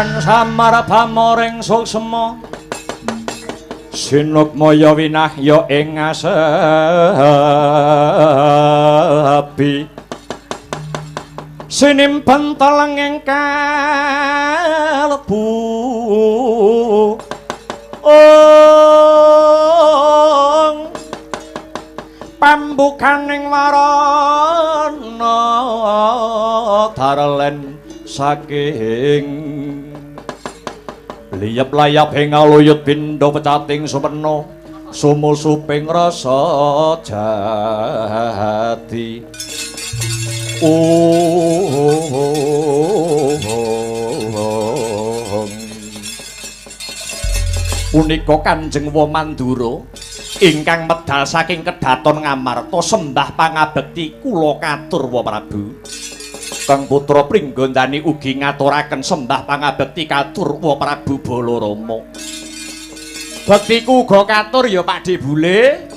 Pan samar pamoring suksema sinukmaya winahya ing asepi sinimpen teleng ing kalbu pambukaning warana darlen saking liyep layap ing aluyut pindha pecating superna sumusuping rasa jati punika Kanjeng Wamandura ingkang medal saking Kedaton Ngamarta sembah pangabekti kula katur wa Prabu. Kang putra Pringgondani ugi ngaturaken sembah pangabekti katur wa Prabu Balarama. Bektiku uga katur ya Pakde Bule.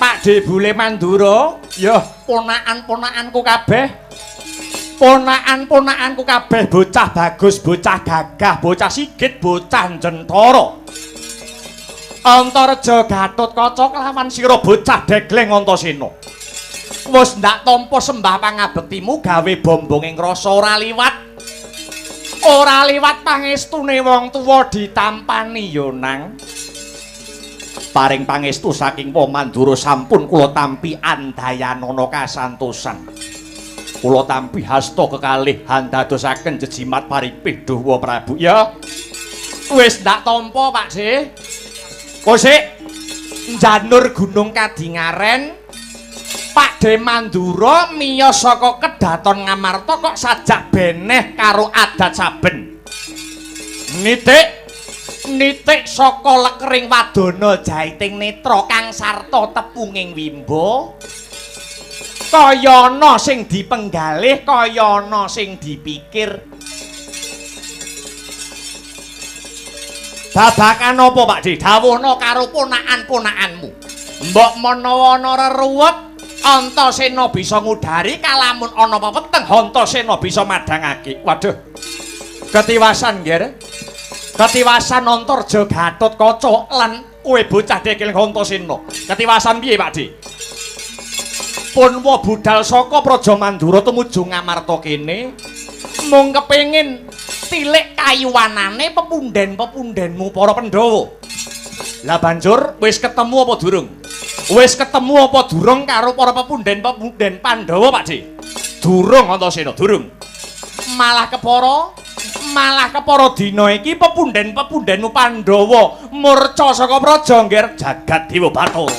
Pakde Bule Mandura, ya ponakan-ponakanku kabeh. Ponakan-ponakanku kabeh bocah bagus, bocah gagah, bocah sigit, bocah jentara. Antareja Gatotkaca kelawan sira bocah degleng Antasena. Wis ndak tampa sembah pangabektimu gawe bombonging rasa ora liwat. Ora liwat pangestune wong tuwa ditampani ya nang. Paring pangestu saking Wamandura sampun kula tampi andayanana kasantosan. Kula tampi hasta kekalih handadosaken jejimat paripih Dawa Prabu. Ya. Wis ndak tampa Pakde. Kosik njanur Gunung Kadingaren Pakde Mandura miyos saka Kedaton Ngamarta kok sajak beneh karo adat saben. Nitik saka lekering wadana jaiting netra kang sarta tepunging wimba. Kaya ana sing dipenggalih, kaya ana sing dipikir. Babakan apa Pakde? Dawuhna karo ponakan-ponakanmu. Mbok menawa ana reruwet Antasena bisa ngudari, kalamun ana weweteng Antasena bisa madhangake. Waduh. Ketiwasan nggih. Ketiwasan Antarja Gatotkaca lan kowe bocah dekil Antasena. Ketiwasan piye Pakde? Pun wa budal saka Praja Mandura tumuju Ngamarta kene mung kepengin tilik kayuwanane pepunden-pepundenmu para Pandhawa. Lah banjur wis ketemu apa durung? Wis ketemu apa durung karo para pepunden-pepunden Pandhawa, Pakde? Durung Antasena, durung. Malah kepara dina iki pepunden-pepundenmu Pandhawa murca saka praja ngger jagat Dewa Bathara.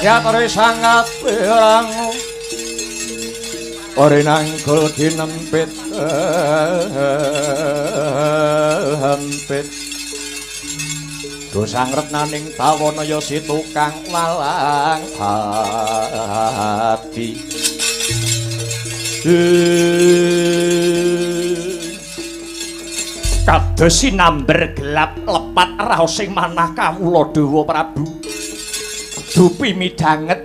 Yatri sangat pirangu ori nangkul dinempit hempit dosang retnaning tawanaya si tukang walang hati kados sinamber gelap lepat raos sing manah kawula Dawa Prabu. Dupi midanget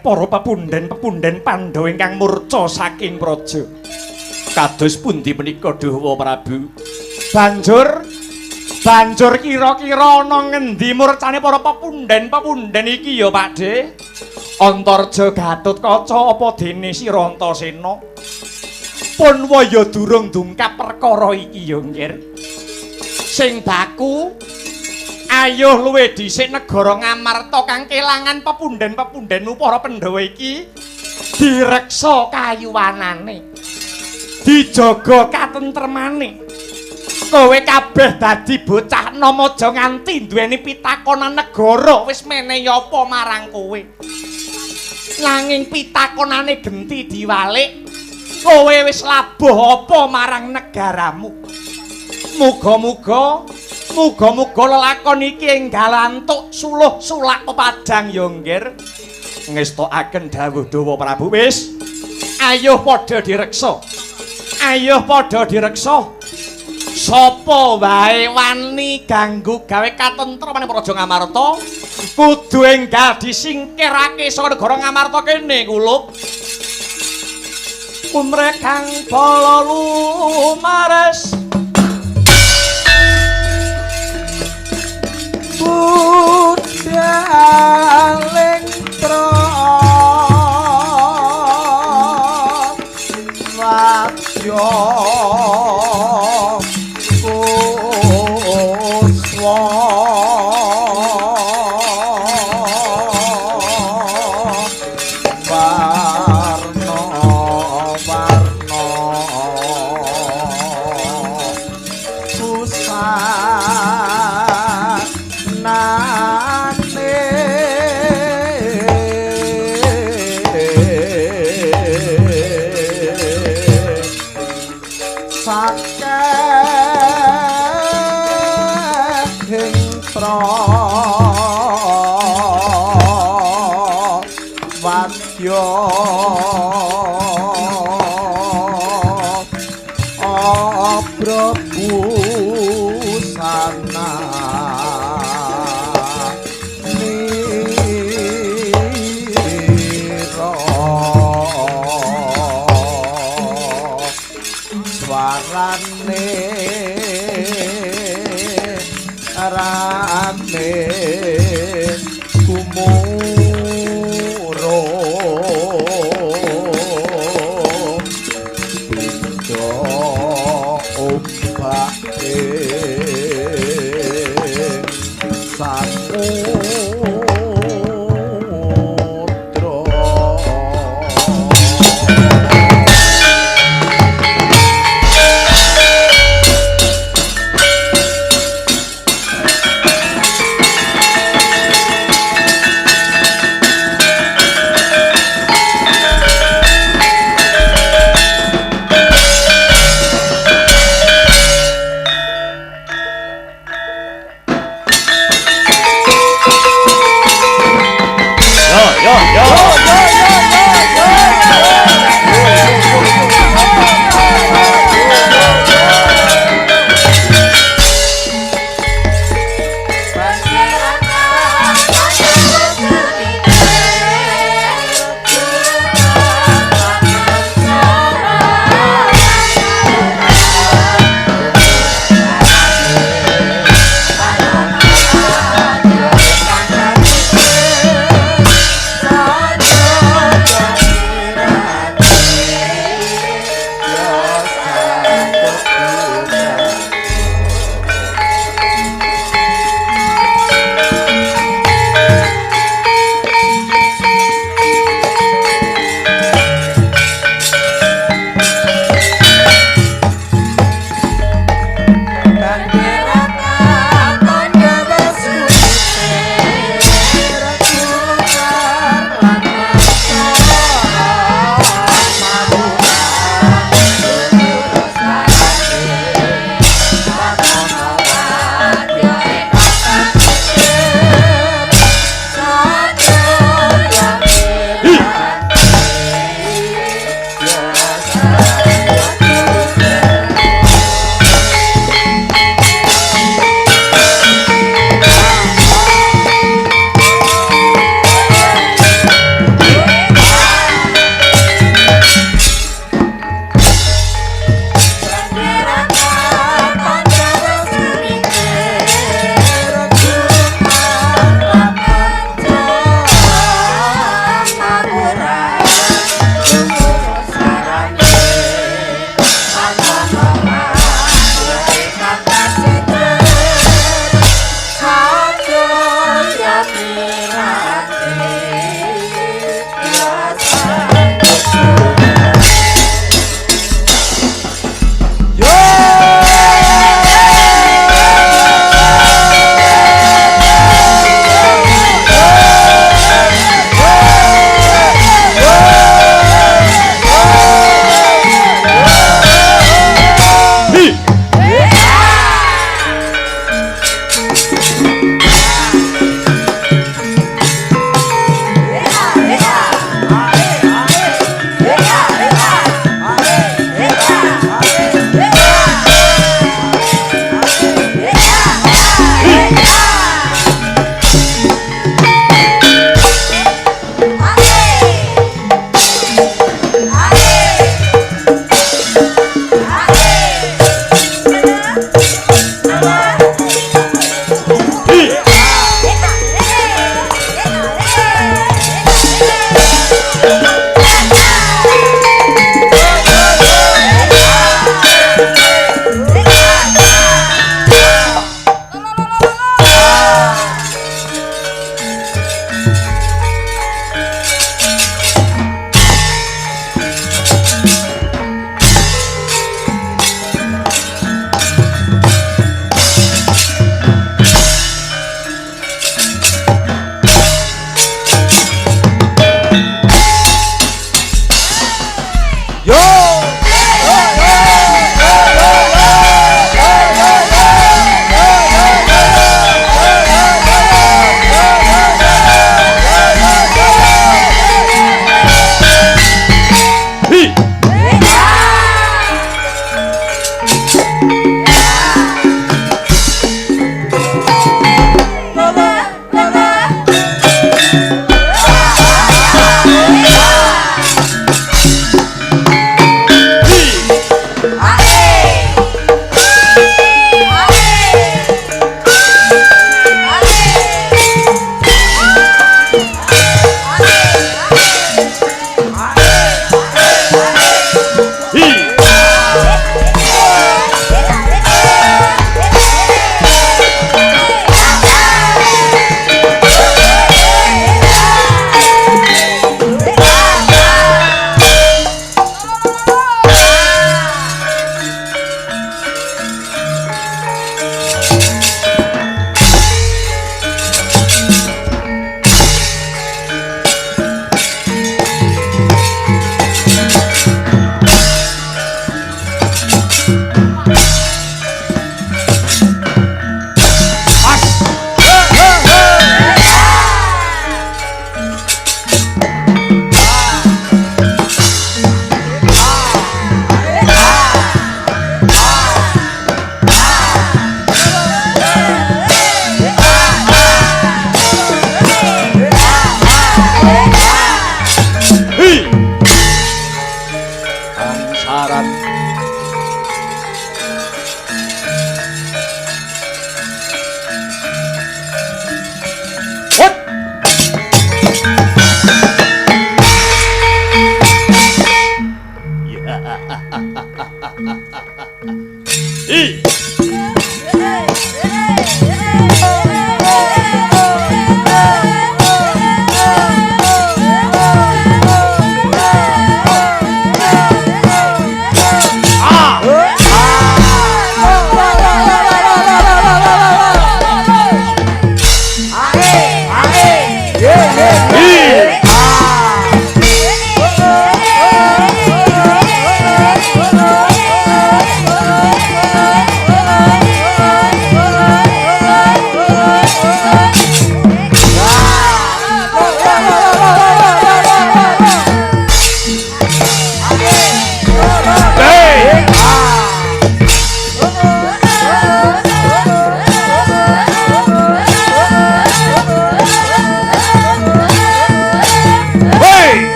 para pepunden-pepunden Pandhawa ingkang murca saking praja. Kados pundi menika Dawa Prabu? Banjur kira-kira ana ngendi murcane para pepunden-pepunden iki ya Pakde? Antarja Gatotkaca apa dene sira Antasena? Pun waya durung dungkap perkara iki ya nggih. Sing baku ayuh luwih dhisik negara Ngamarta kang kelangan pepunden-pepundenmu para Pandhawa iki direksa kayuwanane, dijaga katentremane. Kowe kabeh dadi bocah nom aja nganti duweni pitakonan negara wis menehi apa marang kowe. Nanging pitakonane genti diwalik, kowe wis labuh apa marang negaramu. Muga-muga Muga-muga lelakon iki enggal antuk suluh sulak pepadang ya nggir. Ngestokaken dawuh dawa Prabu wis. Ayo padha direksa. Ayo padha direksa. Sapa wae wani ganggu gawe katentremane Praja Ngamarta kudu enggal disingkirake saka negara Ngamarta kene kulup. Kumrekang bala lumares budaling wadya kuswa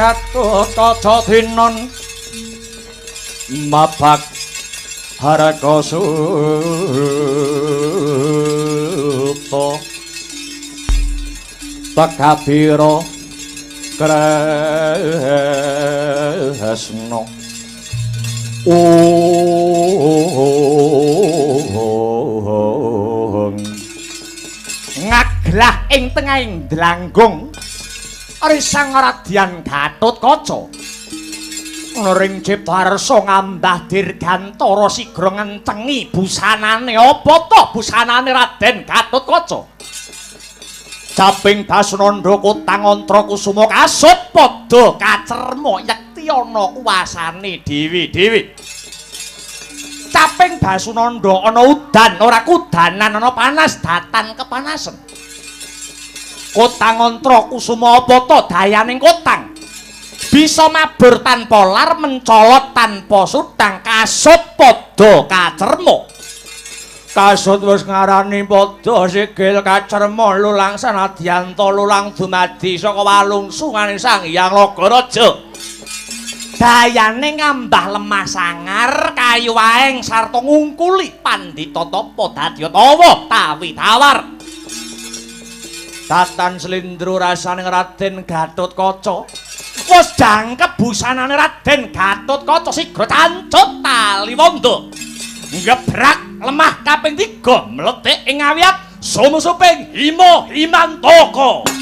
Gatotkaca dinon mabak haraka suta takabira kresna ngaglah ing tengahing dlanggung risang radyan Gatotkaca ring ciptarsa ngambah dirgantara sigra ngencengi busanane apa to busanane Raden Gatotkaca Caping Basunanda Kotangantra Kusuma kasut padha kacerma yekti ana kuwasane dewi-dewi Caping Basunanda ana udan ora kudanan ana panas datan kepanasen Kotangantra Kusuma apa to dayaning kotang bisa mabur tanpa lar mencolot tanpa sudang kasut padha kacerma kasut wis ngarani padha sikil kacerma lulang sanadyanto lulang dumadi saka walungsunganing Sang Hyang Nagaraja dayane ngambah lemah sangar kayu waeng sarta ngungkuli pandhita tapa dadya tawa tawi tawar tatan slindro rasaning Raden Gatotkaca wis jangkep busanane Raden Gatotkaca sigra cancut tali wanda ngebrak lemah kaping 3 mletik ing awiyat sumusuping Hima Himantaka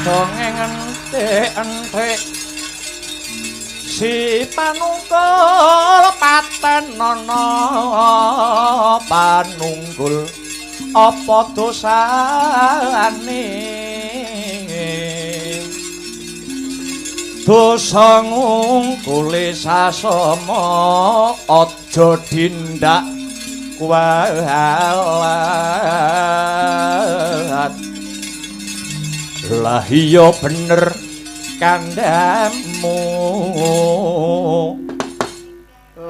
dongeng entek-entek si panungkul paten ana panunggul apa dosane dosa ngungkule sasama aja dindak kualat lah iya bener kandamu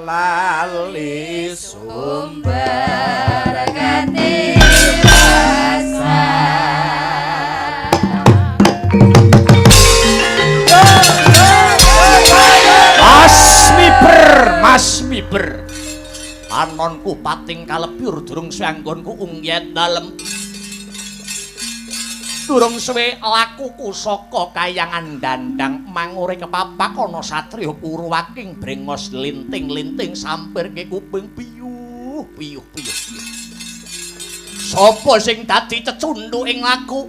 lali sumber gati rasa Mas miber anonku pating kalebur durung sanggonku ungyet dalem durung suwe lakuku saka kayangan dandang mangure kepapak ana satriya Purwaking brengos linting-linting sampirke kuping piyuh sapa sing dadi cecundhu ing laku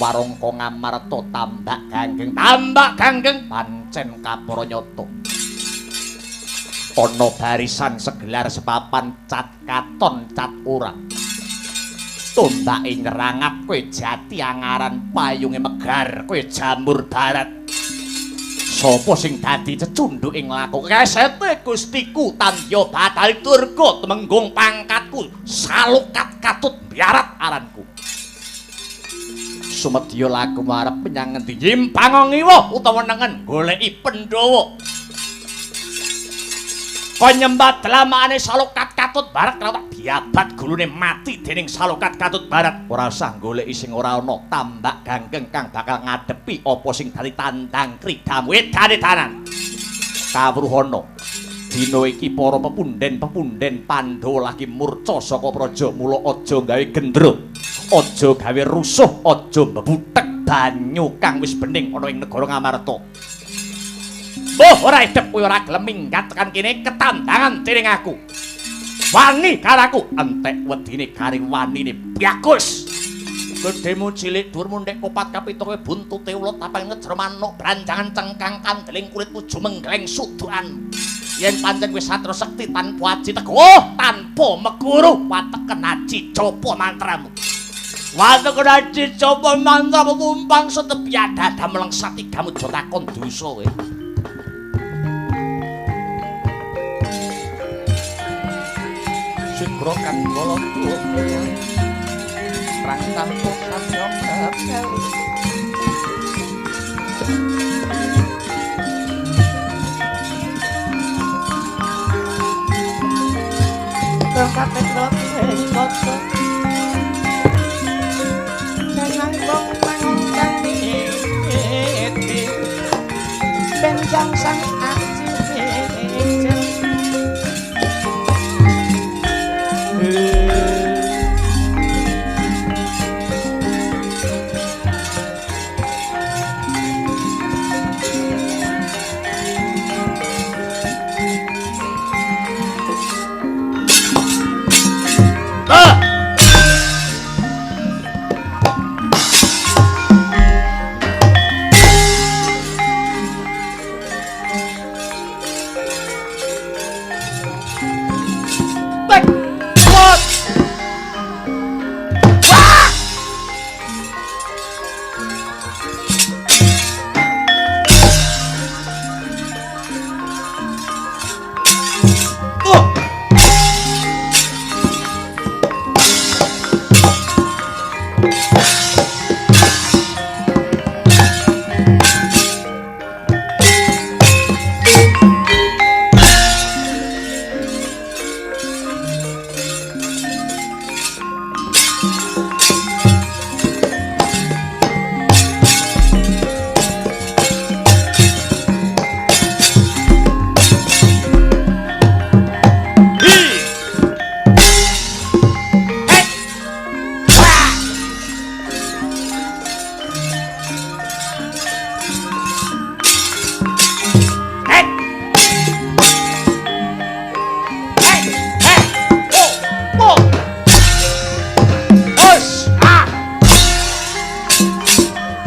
Warangka Ngamarta tambak ganggeng pancen kapara nyata ana barisan segelar sepapan cat katon cat ora tombake ngerangap kowe jati angaran payunge megar kowe jamur barat sapa sing dadi cecundhu ing laku kesete Gustiku Tandya Bathari Durga temenggung pangkatku salukat katut biarat aranku sumedya laku marep menyang ngendi nyimpang ngiwa utawa nengen goleki Pandhawa penyembah dlamane salukat katut barat kelawak biabat gulune mati dening salukat katut barat ora usah goleki sing ora ana tambak ganggeng kang bakal ngadepi apa sing dadi tandang kridamu edane tanan kawruhana dina iki para pepunden Pandhawa lagi murca saka praja mula aja gawe gendro aja gawe rusuh aja mbebutek banyu kang wis bening ana ing negara Ngamarta ora edep kowe ora gelem minggat tekan kene ketandangan dening aku. Wani karaku entek wedine kari wanine bagus. Gedhemu cilik dhuwurmu ndek kopat kapita kowe buntute ulut tapang ngejromanuk branjangan cengkang kandeling kulit wuju menggleng sudukan. Yen pancen wis satra sekti tanpa aji teguh tanpa meguru wateken aji coba mantramu. Wateken aji coba mantramu mumpang setepi ada melengsat igamu aja takon dosa kowe. Sikro kang kala tuwa rang tanpa samya kabeh tempat roti koso jangan bong mangon kanthi benjang sang aji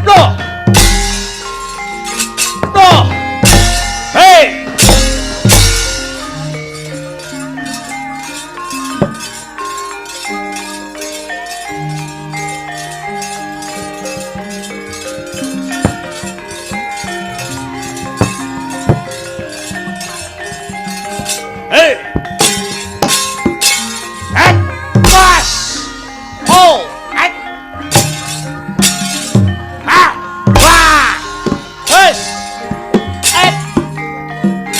Loh. Loh. Hei. Hey! Ek! Pas! Oh! Ek! Ha! Wa! Hus! Ek!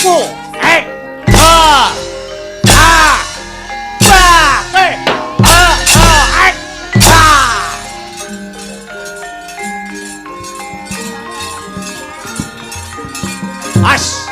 Ku! Ek! Ha! Ha! Wa! Hey! Ha! Ha! Ek! Ha! As!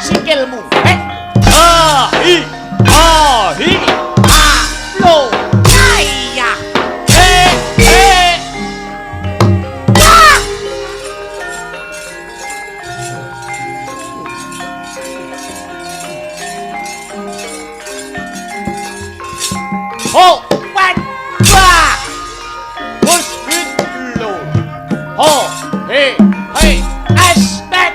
Sikilmu. Ahi. Ahi. Alo. Kaya. Ho. Wan. Ba. Push it low. Ho. Hey. Hey. Aspek.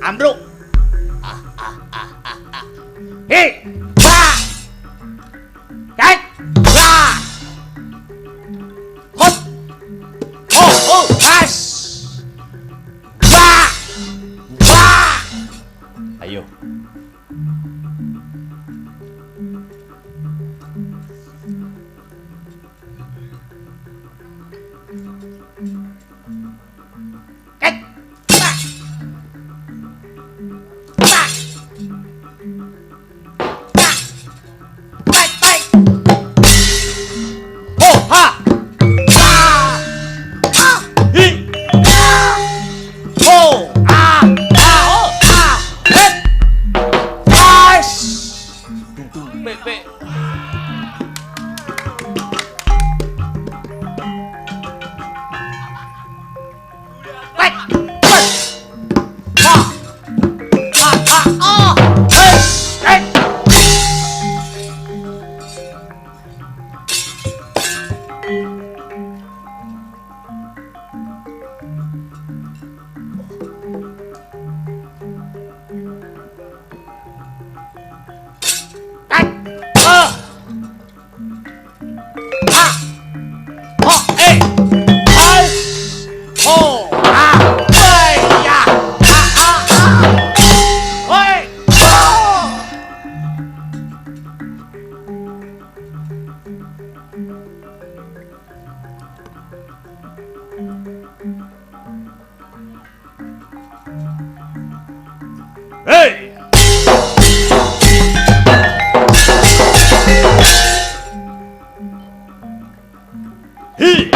Ambruk. Hei, ba. Kek, ba. Hop. Oh, has. Ba. Ba. Ayo. Kek, ba. Ba. Hey! He!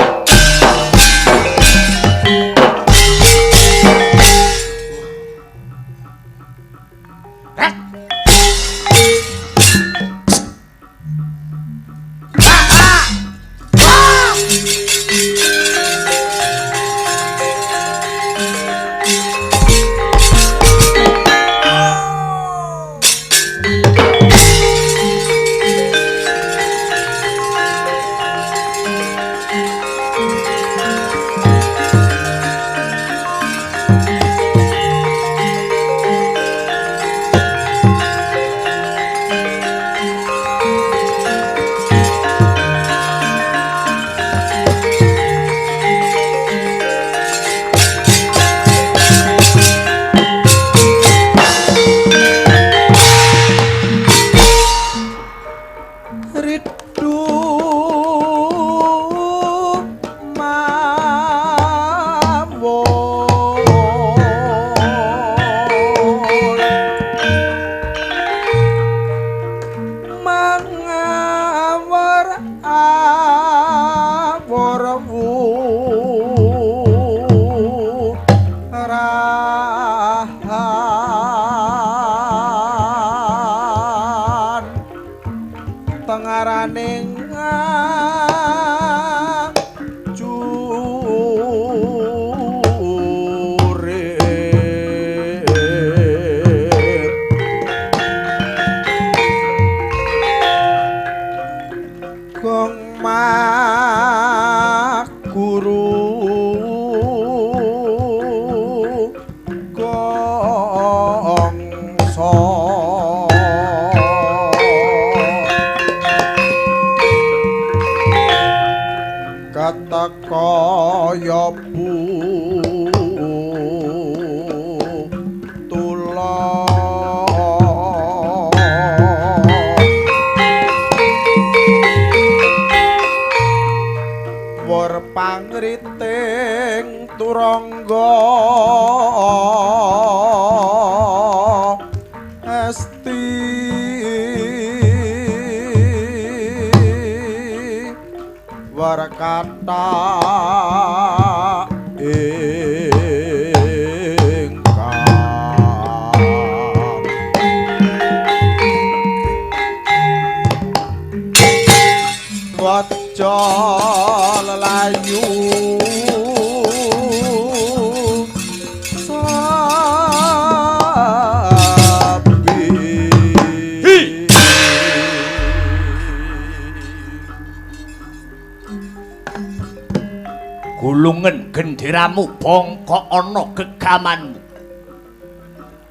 Gulungen genderamu bongkok ana gegamanmu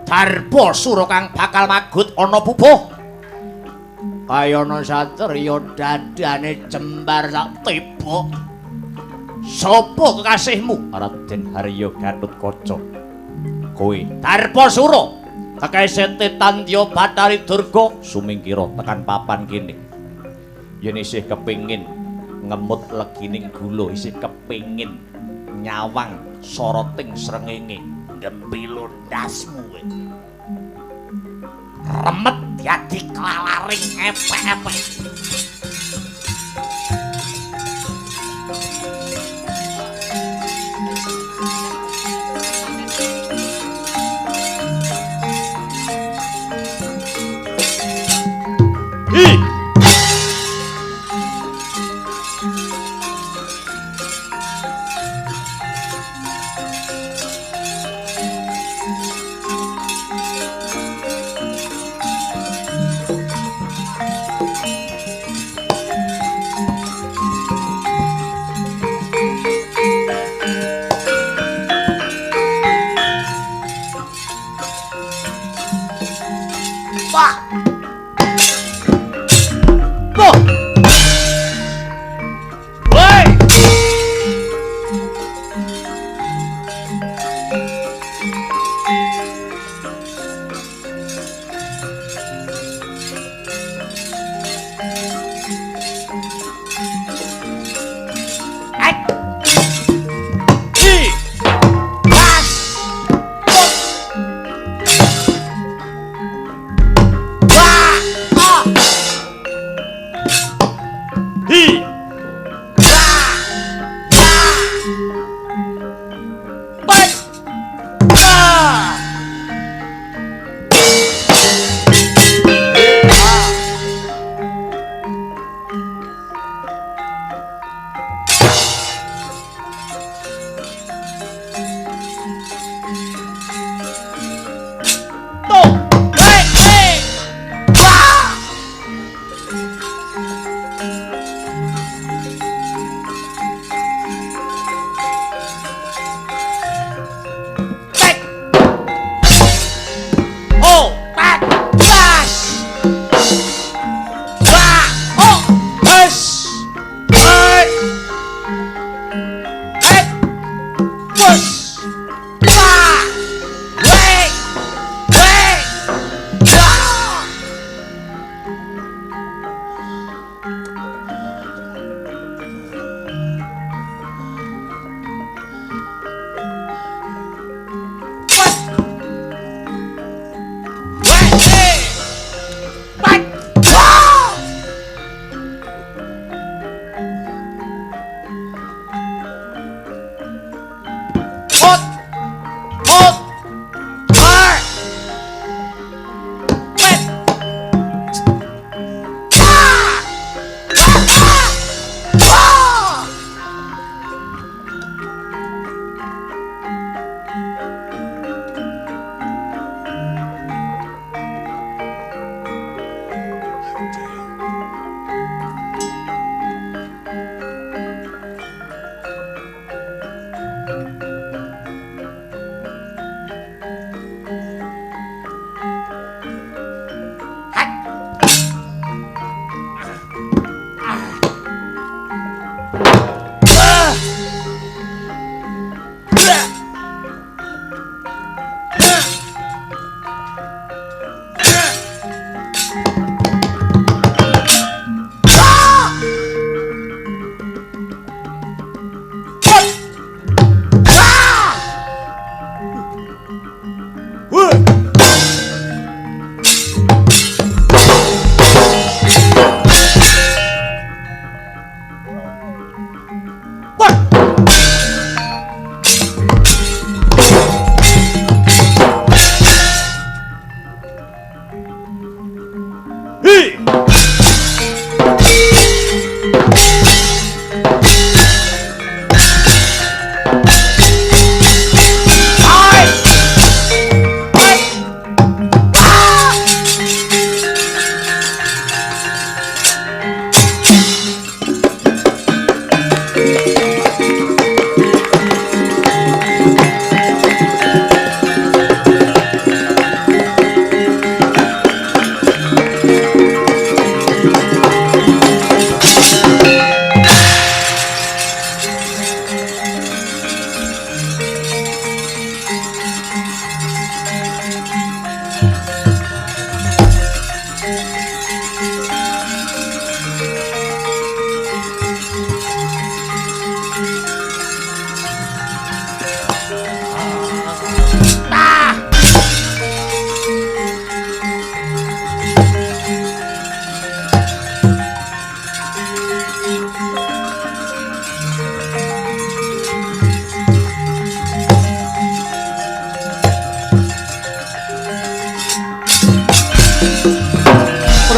Darbasura kang bakal magut ana pupuh. Kayana satriya dadane jembar sak tibok. Sapa kekasihmu? Raden Harya Gatotkaca. Kowe Darbasura kekasih Tandya Bathari Durga sumingkira tekan papan kene. Yen isih kepingin ngemut legining gula, isih kepingin nyawang soroting srengenge ndempil ndasmu. Remet dadi klalaring epek-epek.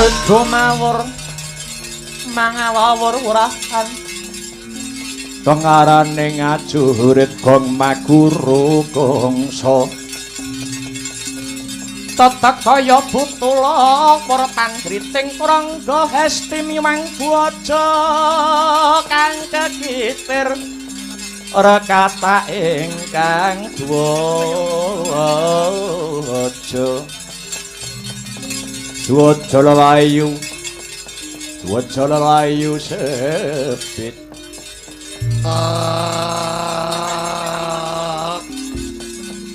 redo mawur mangawur-wurahan tengarane ngajurit gong maguru gongso tetek kaya butula korpan griting prangga hesti miwang bojo kang kekitir rekata ingkang dwaja dwaja lelayu sepit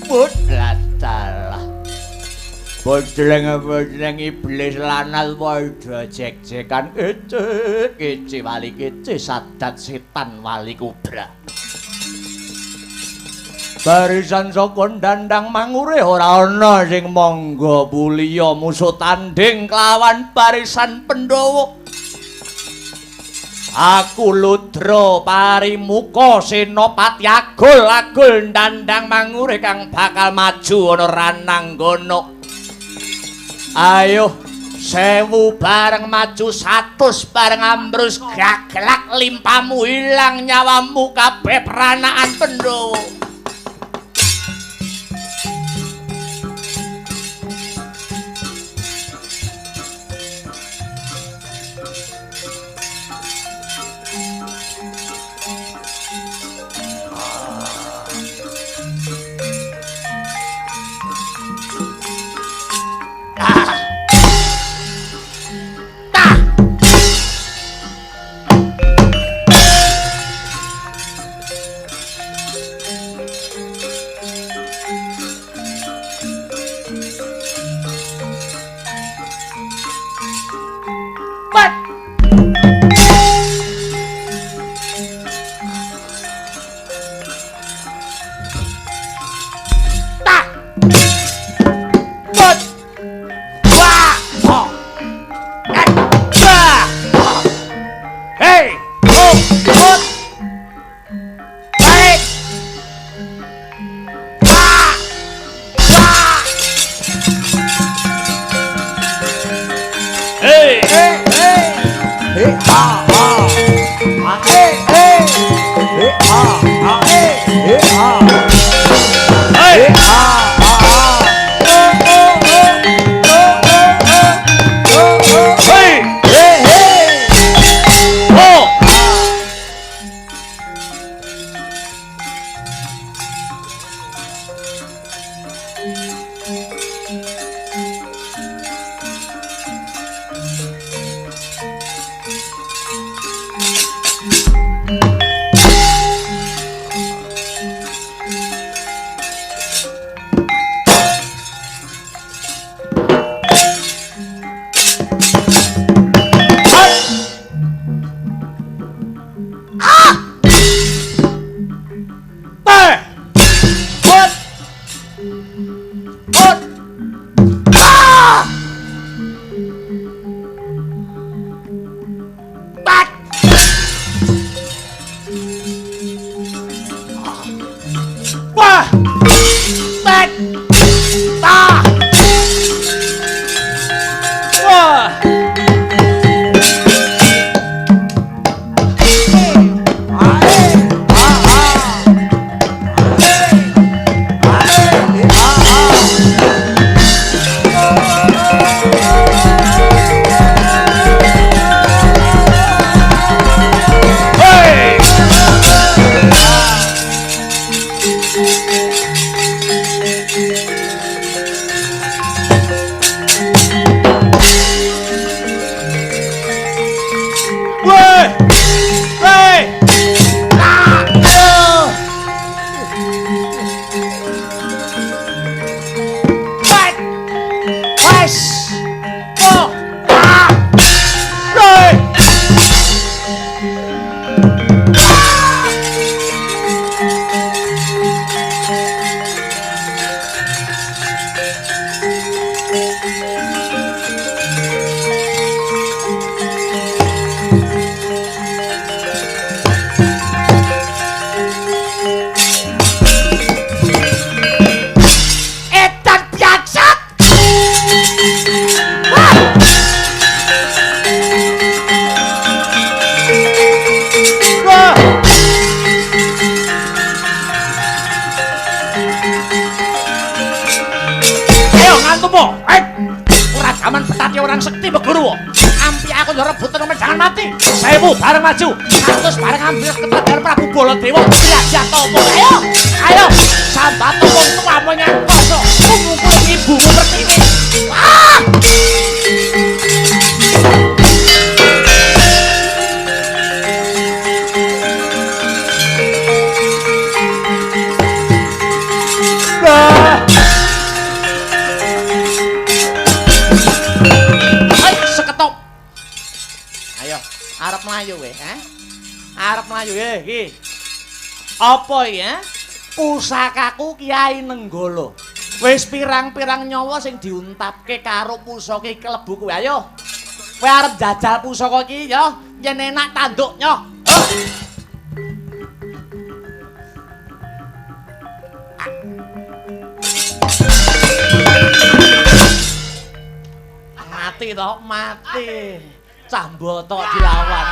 Budlatala Bodleng iblis lanal walda jek-jekan kece wali kece sadat setan wali kubra barisan saka dandang mangure ora ana sing mangga buliya musuh tanding kelawan barisan Pandhawa. Aku Ludra Parimuka Senopati agul dandang mangure kang bakal maju ana rananggana. Ayo 1000 bareng maju 100 bareng ambrus gaglak limpamu ilang nyawamu kabeh peranaan Pandhawa. Saman betati orang sekti beguru. Ampi aku yo rebutan jangan mati. 1000 bareng maju. 100 bareng ambil kepadaan Prabu Baladewa. Derajat apa? Ayo. Ayo. Sambat wong tua menyang koso. Kumpul ibumu pertiwi. Ah! Arep mlayu kowe, Arep mlayu iki. Apa iki, Pusakaku Kyai Nenggala. Wis pirang-pirang nyawa sing diuntapke karo pusaka iki klebu kowe. Ayo. Kowe arep jajal pusaka iki ya, yen enak tanduk nyoh. Mati to, mati. Camboto dilawan.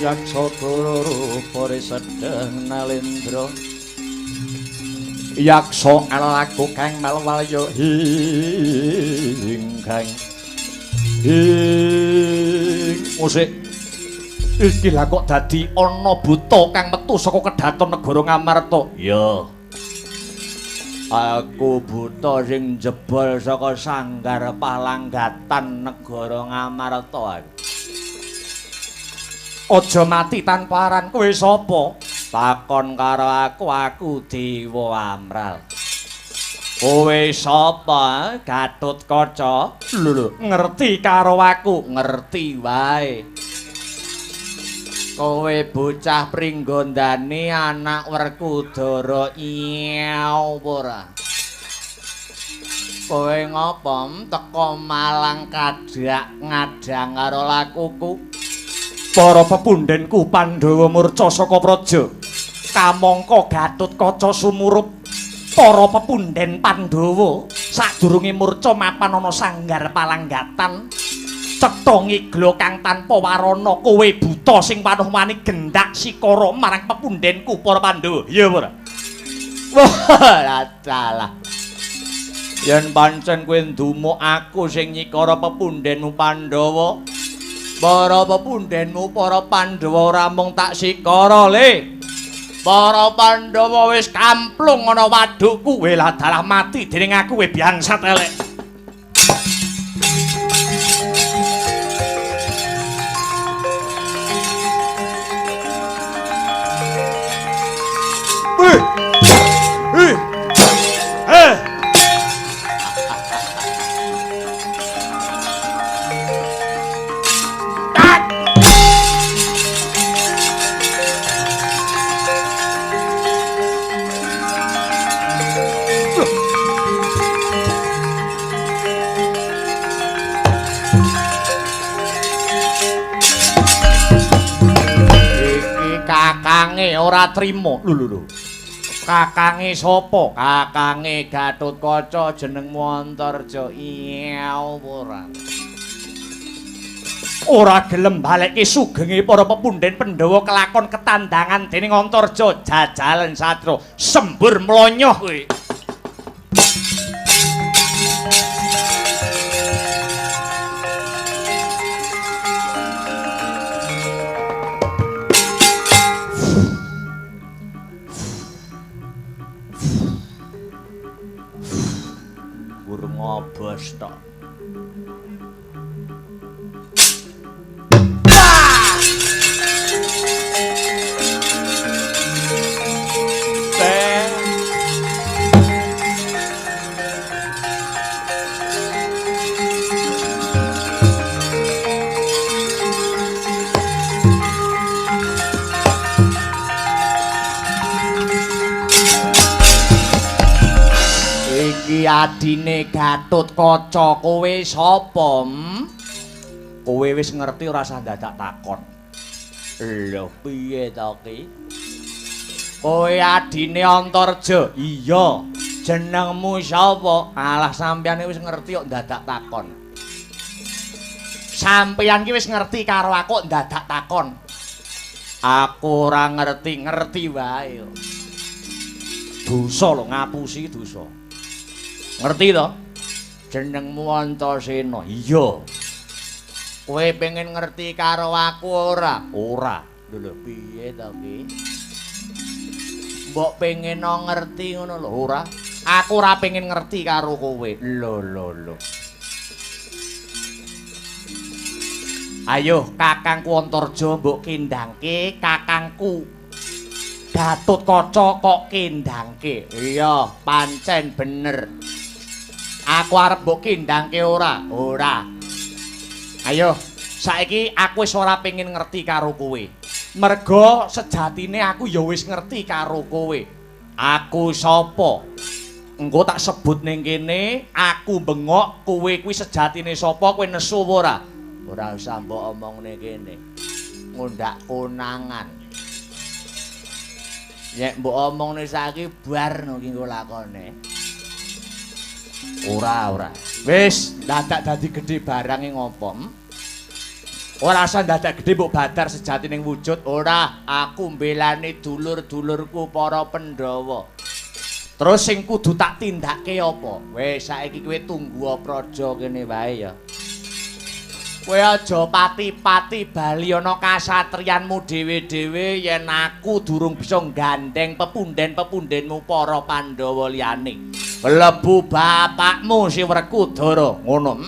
Yaksagara rupane sedeng nalendra yaksa alaku kang malwalya ingkang musik iki lha kok dadi ana buta kang metu saka kedhaton negara Ngamarta. Ya aku buta sing jebol saka sanggar palanggatan negara Ngamarta. Aja mati tanpa aran. Kowe sapa? Takon karo aku Dewa Amral. Kowe sapa? Gatotkaca. Lho, ngerti karo aku? Ngerti wae. Kowe bocah Pringgondani anak Werkudara iya ora? Kowe ngopo teko Malang kadhak ngadang karo lakuku? Para pepundhenku Pandhawa murca saka praja. Kamangka Gatotkaca sumurup. Para pepundhen Pandhawa sadurunge murca mapan ana sanggar palanggatan. Cetha ngigla kang tanpa warana, kowe buta sing panuh wani gendak sikara marang pepundhenku para Pandhawa. Ya ora? Wah, dalah. Yen pancen kowe ndumuk aku sing nyikara pepundhenmu Pandhawa, para pepundhenmu para Pandhawa ora mung tak sikara le. Para Pandhawa wis kamplung ana wadukku. Kowe lah dalah mati dening aku kowe bangsat elek. Kakange ora trima. Lho. Kakange sapa? Kakange Gatotkaca jenengmu Antarja. Iya ora. Ora gelem balekke sugenge para pepundhen Pandhawa kelakon ketandangan dening Antarja. Jajalan satra sembur mlonyoh kowe. ngubur ngobos tok. Iki adine Gatotkaca, kowe sapa? Kowe wis ngerti ora usah dadak takon. Lho piye to ki? Kowe adine Antarja? Iya. Jenengmu sapa? Alah sampeyan wis ngerti kok dadak takon. Sampeyan ki wis ngerti karo aku kok dadak takon. Aku ora ngerti wae. Dosa lho, ngapusi dosa. Ngerti to? Jenengmu Antasena. Iya. Kowe pengen ngerti karo aku ora? Ora. Lho piye to ki? Mbok pengen ngerti ngono lho, ora? Aku ora pengen ngerti karo kowe. Lho. Ayo kakangku Antarja mbok kendangke kakangku Gatotkaca kok kendangke. Iya, pancen bener. Aku arep mbok kendangke ora? Ora. Ayo, saiki aku wis ora pengen ngerti karo kowe. Merga sejatine aku ya wis ngerti karo kowe. Aku sapa? Engko tak sebut ning kene, aku bengok kowe kuwi sejatine sapa, kowe nesu ora? Ora usah mbok omongne kene. Ngundak konangan. Nek mbok omongne saiki bar no ki engko lakone. Ora. Wis, dadak dadi gedhe barange ngopo? Ora usah dadak gedhe mbok badar sejatining wujud. Ora, aku mbelani dulur-dulurku para Pandhawa. Terus sing kudu tak tindakke apa? Wis saiki kowe tunggu praja kene wae ya. Kowe aja pati-pati bali ana kasatriyanmu dhewe-dhewe yen aku durung bisa gandeng pepunden-pepundenmu para Pandhawa liyane. Mlebu bapakmu si Werkudara ngono.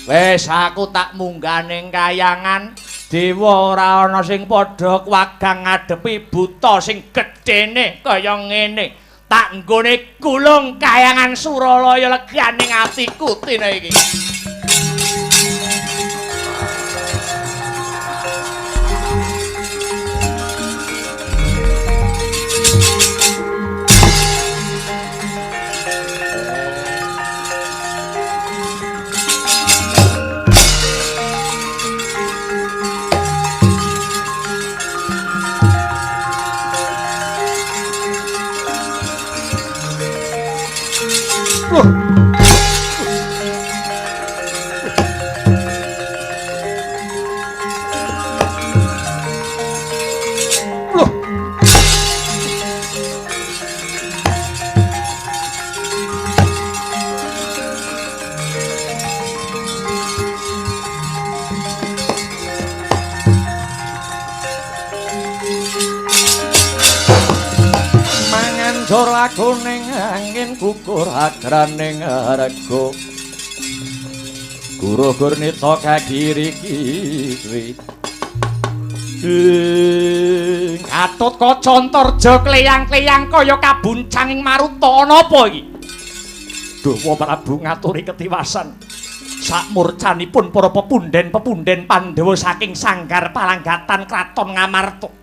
Wis aku tak munggah ning kayangan dewa ora ana sing padha kuwagang ngadepi buta sing gedhene kaya ngene. Tak nggone gulung kayangan Suralaya leganing atiku dina iki. Jor aku ning angin kukur agraning rego Gurugur nita kagiri-kiri Gatotkaca Antarja kleyang-kleyang kaya kabuncanging maruta ana apa iki? Dawa Prabu ngaturi ketiwasan sakmurcanipun para pepunden-pepunden Pandhawa saking sanggar palanggatan kraton Ngamarta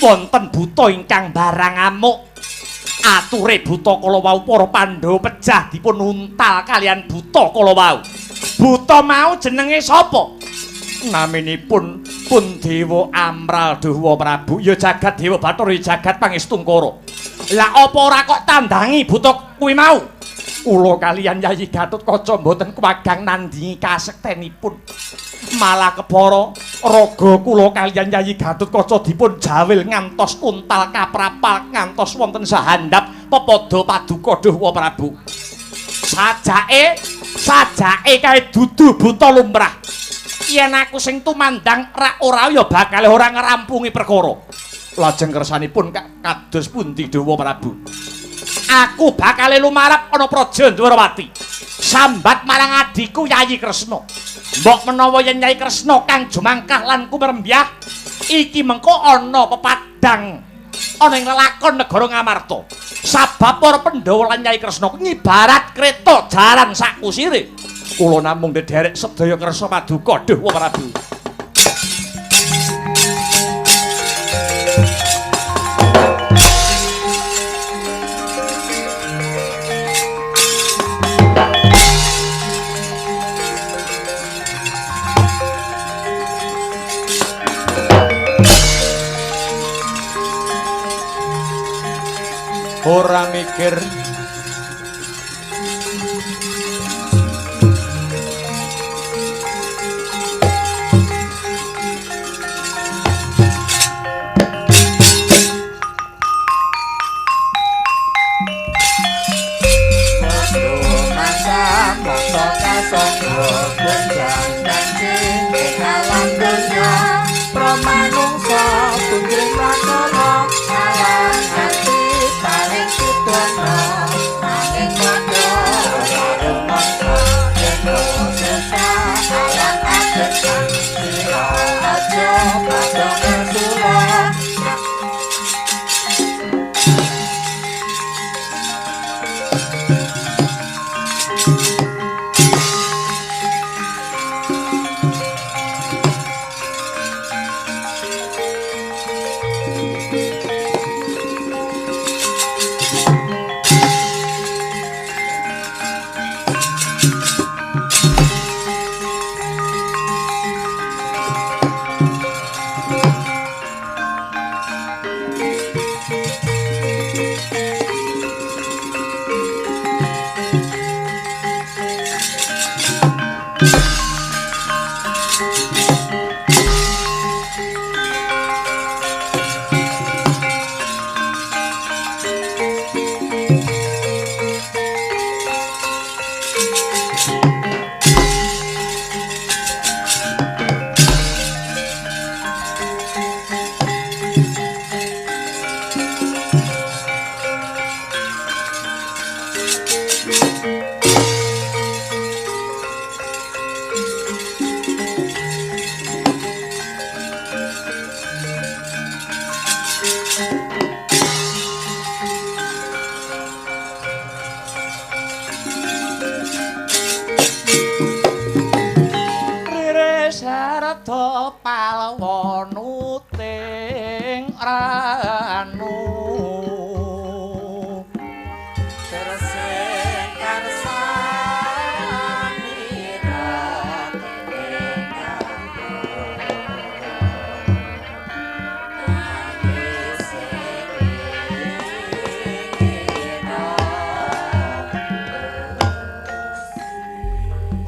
wonten buta ingkang barang amuk. Ature buta kala wau para Pandhawa pejah dipun untal kalian buta kala wau. Buta mau jenenge sapa? Naminipun pun Dewa Amral Dawa Prabu ya jagat Dewa Bathara jagat Pangestungkara. Lah apa ora kok tandangi buta kuwi mau? Kula kalian Yayi Gatotkaca mboten kuwagang nandingi kasektenipun. Malah kepara raga kula kalian Yayi Gatotkaca dipun jawil ngantos untal kaprapal ngantos wonten sahandap pepada paduka Dawa Prabu. Sajake kae dudu buta lumrah. Yen aku sing tumandang ora ya bakal ora ngrampungi perkara. Lajeng kersanipun kados pundi Dawa Prabu? aku bakal lumarap ana Praja Ndwarawati. Sambat marang adiku Yayi Kresna. Mbok menawa yen Yayi Kresna kang jumangkah lan kumrembyah iki mengko ana pepadang ana ing lelakon negara Ngamarta. Sabab para Pandhawa lan Yayi Kresna ngibarat kreta jaran sak kusire. Kula namung ndederek sedaya kersa paduka dhuh Prabu. Ora mikir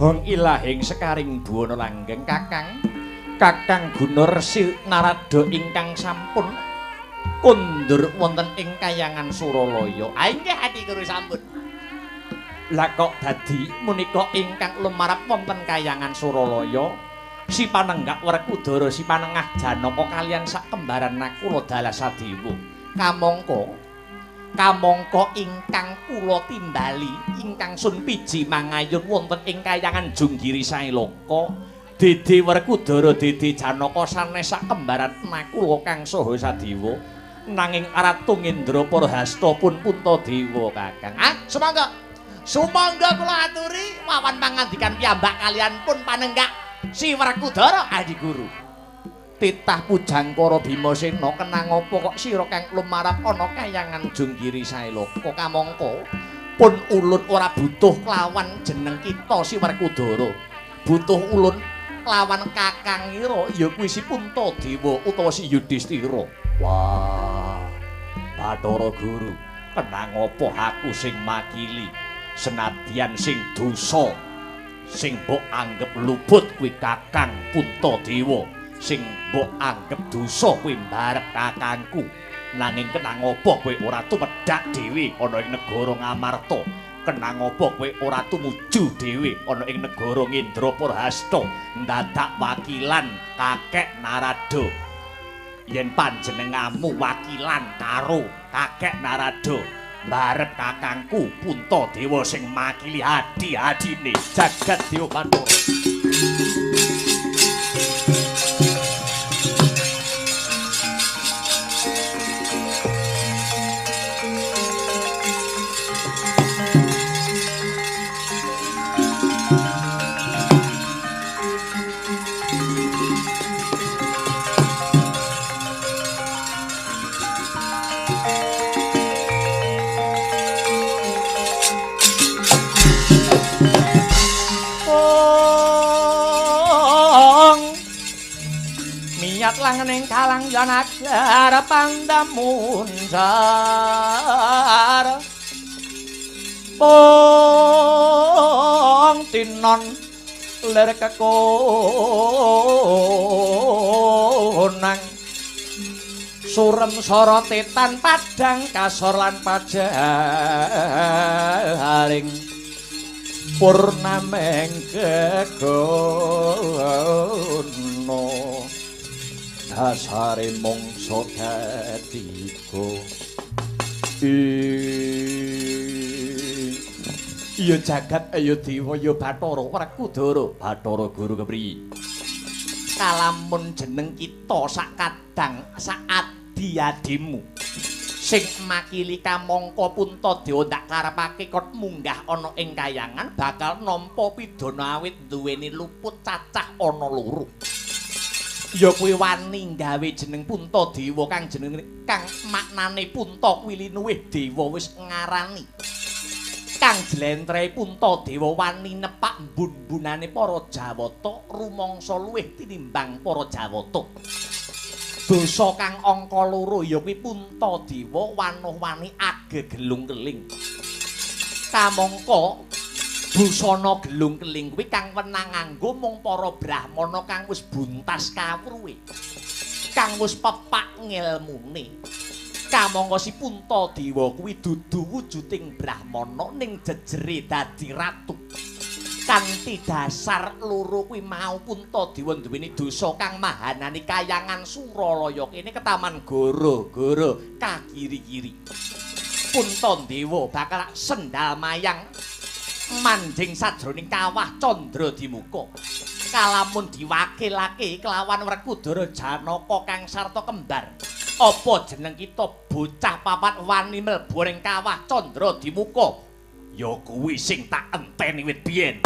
Hong ilahing sekaring buwana langgeng Kakang Gunarsi Narada ingkang sampun kondur wonten ing Kahyangan Suralaya. Ah inggih ati kuru sampun. Lah kok dadi menika ingkang lumarap wonten Kahyangan Suralaya si Panenggak Werkudara si Panengah Janaka kalian sak kembaran Nakula Dalasadewa. Kamangka ingkang kula timbali ingkang sun piji mangayun wonten ing Kahyangan Junggiri Sailaka Dede Werkudara Dede Janaka sanes sak kembaran Nakula kang saha sadewa nanging Ratu Ngendra Parahasta pun Puntadewa Kakang. Ah sumangga kula aturi wawan pangandikan piyambak kalian pun Panenggak si Werkudara Adi Guru. Titah Pujangkara Bimasena kenang apa kok sira kang lumarap ana Kahyangan Junggiri Sailaka kamangka pun ulun ora butuh kelawan jeneng kita si Werkudara. Butuh ulun kelawan kakangira ya kuwi si Puntadewa utawa si Yudhistira. Wah, Bathara Guru, kenang apa aku sing makili senadyan sing dosa sing mbok anggep luput kuwi Kakang Puntadewa. Sing mbok anggep dosa kuwi mbarep kakangku nanging kenang apa kowe ora tumedhak dhewe ana ing negara Ngamarta kenang apa kowe ora tumuju dhewe ana ing negara Ngendra Parahasta ndadak wakilan Kakek Narada yen panjenengamu wakilan karo Kakek Narada Barep kakangku Puntadewa sing makili adi-adine jagat Dewa Bathara. Langening kalang janagar pandamun jar pong tinon ler kekonang surem sorote tan padang kasor lan pajaring purnameng kegono dasare mongso dadiku iya jagat ayo dewa ya Bathara Werkudara Bathara Guru kepriye kalamun jeneng kita sak kadang sak adi-adimu sing makili kamangka Puntadewa ndak karepake kon munggah ana ing kayangan bakal nampa pidana awit duweni luput cacah ana loro ya kuwi wani gawe jeneng Puntadewa kang jeneng kang maknane punta kuwi linuwih dewa wis ngarani kang jlentrehe Puntadewa wani nepak mbun-bunane para Jawata rumangsa luwih tinimbang para Jawata dosa kang angka loro ya kuwi Puntadewa wanuh-wani agegelung-keling kamangka busana gelung-keling kuwi kang wenang nganggo mung para brahmana kang wis buntas kawruhe kang wis pepak ngilmune kamangka si Puntadewa kuwi dudu wujuding brahmana ning jejere dadi ratu kanthi dasar loro kuwi mau Puntadewa duweni dosa kang mahanani kayangan Suralaya kene ketaman gara-gara kakiri-kiri Puntadewa bakal sendal mayang manjing sajroning kawah Candradimuka kalamun diwakilake kelawan Werkudara Janaka kang sarta kembar apa jeneng kita bocah papat wani mlebu ing kawah Candradimuka ya kuwi sing tak enteni wit biyen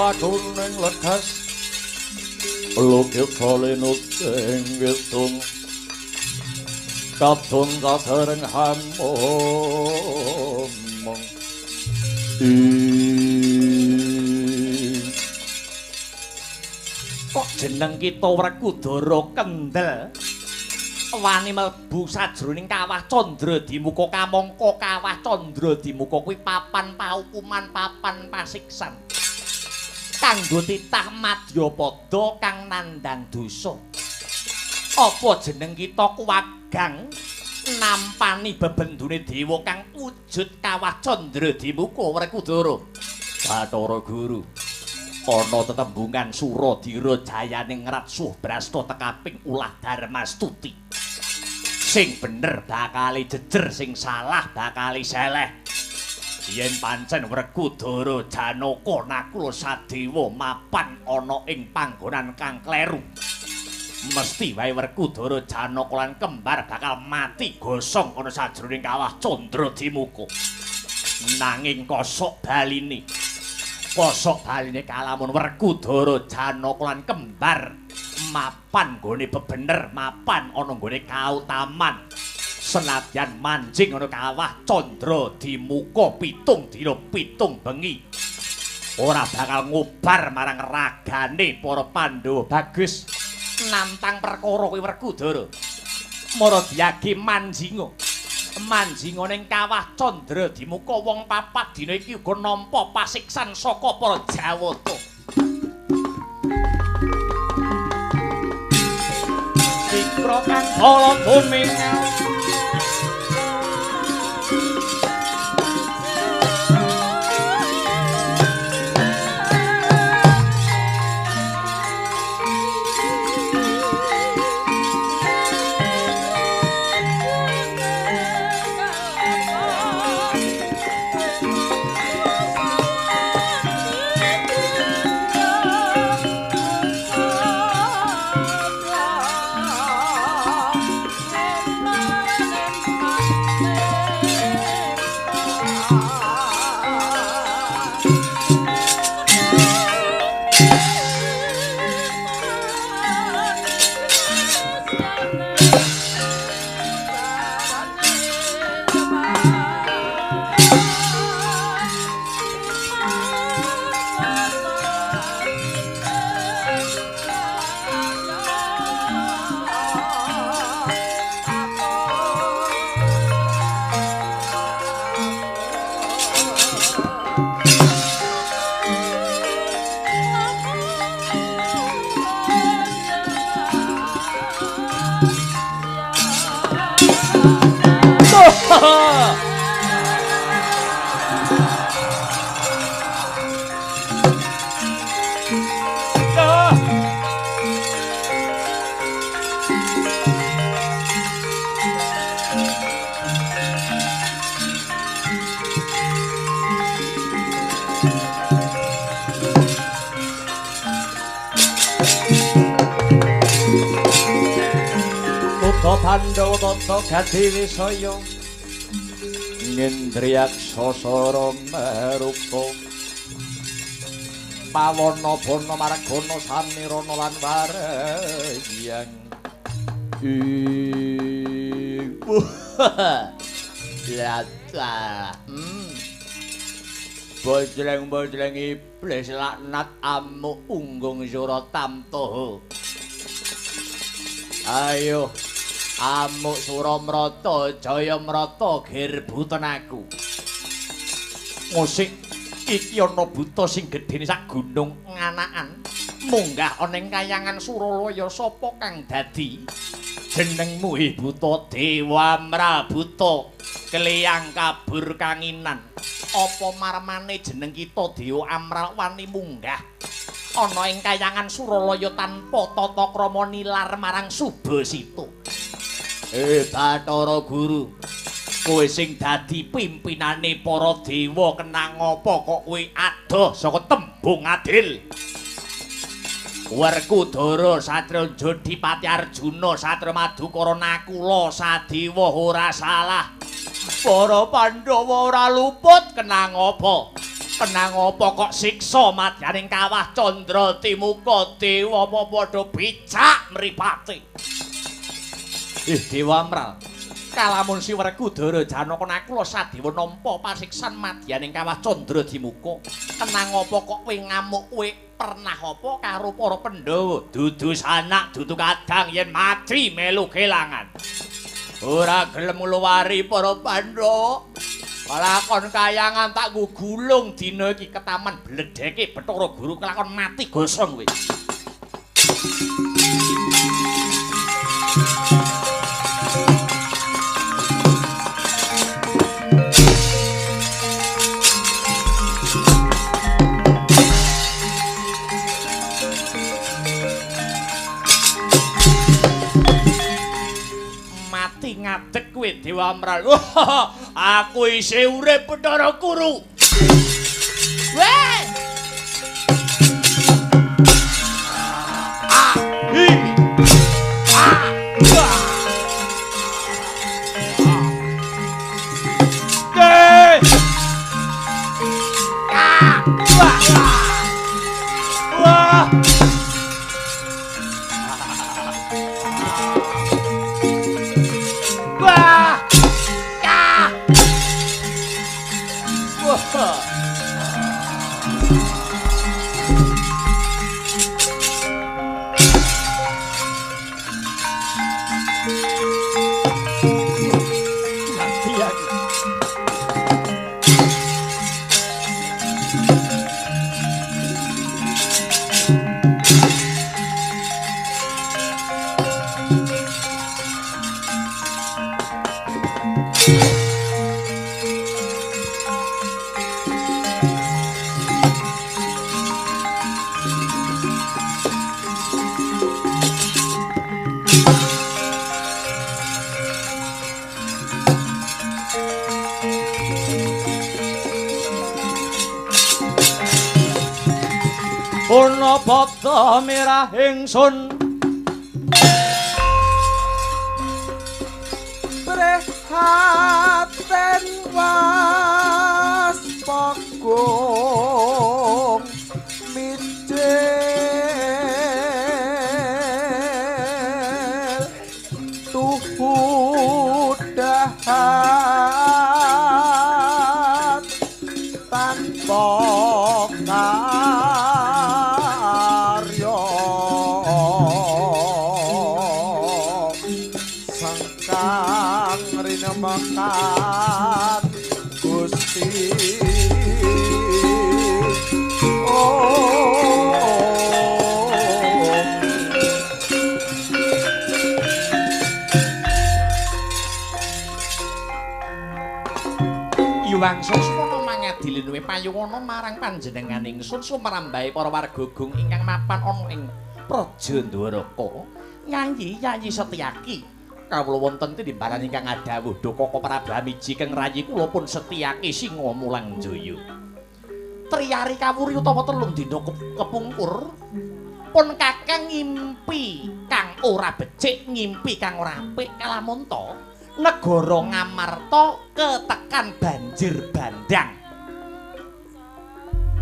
lakuning lekas lukit salinut ing witung katon kasereng hamomong kok jeneng kita Werkudara kendel wani mlebu sajroning kawah Candradimuka kamangka kawah Candradimuka kuwi papan paukuman papan pasiksan kanggo titah Madyapada kang nandhang dosa. Apa jeneng kita kuwagang nampani bebendune dewa kang wujud kawah Candradimuka Werkudara. Bathara Guru. Ana tetembungan Suradira jayaning Ratsuh Brasta tekaping ulah Darmastuti. Sing bener bakali jejer, sing salah bakali seleh. Yen pancen Werkudara Janaka Nakula Sadewa mapan ana ing panggonan kang kleru mesti wae Werkudara Janaka lan kembar bakal mati gosong ana sajroning kawah Candradimuka nanging kosok baline kalamun Werkudara Janaka lan kembar mapan gone bebener mapan ana gone kautaman senadyan manjing ana kawah Candradimuka pitung dina pitung bengi ora bakal ngobar marang ragane para Pandhawa bagus nantang perkara kuwi Werkudara Maradyagi manjinga manjingoning kawah Candra Dimuka wong papat dina iki uga nampa pasiksan saka para Jawata. Ikra kang kala dumingal Pandhawa tata gati wisaya ngendriyak sasara marupa pawana bana margana samirana lan warayang lata bojleng-bojleng iblis laknat amuk unggung sura tamtoha ayo Amuk Suramrata, Jayamrata gerbuten aku. Musik iki ana buta sing gedhene sak gunung nganakan. Munggah ana ing kayangan Suralaya sapa kang dadi jenengmu buta Dewa Mrabuta keliyang kabur kanginan. Apa marmane jeneng kita Dewa Amral wani munggah ana ing kayangan Suralaya tanpa tata krama nilar marang Subasita. Bathara Guru, kowe sing dadi pimpinane para dewa kenang apa kok kowe adoh saka tembung adil? Werkudara, Satriya Jodipati Arjuna, Satriya Madukara Nakula, Sadewa ora salah. Para Pandhawa ora luput kenang apa? Kenang apa kok siksa madyaning kawah Candra Timuka dewa apa padha bicak mripate? Dewa Amral, kalamun si Werkudara Janaka Nakula Sadewa nampa pasiksan madyaning kawah Candra Dimuka. Kenang apa kok kowe ngamuk kowe pernah apa karo para Pandhawa? Dudu sanak, dudu kadang yen mati melu kelangan. Ora gelem ngluwari para Pandhawa. Lakon kayangan tak gulung dina iki ketaman bledheke Bathara Guru kelakon mati gosong kowe. Ngadeg kowe Dewa Amral. Aku isih urip Bathara Guru. Weh. Ana bata merah ingsun Prihatin waspagong midil tuhudahan tanpa karya sangkang rinemekan Gusti Iwangsa semono mangadili luwih payungana marang panjenengan ingsun sumrambahe para warga Gung ingkang mapan ana ing Praja Ndwaraka nyanyi Yayi Setyaki kawula wonten timbalan ingkang adhawuh Koko Prabu Amiji keng rayi kula pun Setyaki Singa Mulang Jaya triyari kawuri utawa telung dina kepungkur pun kakang ngimpi kang ora becik ngimpi kang ora apik kalamun to negara Ngamarta ketekan banjir bandang.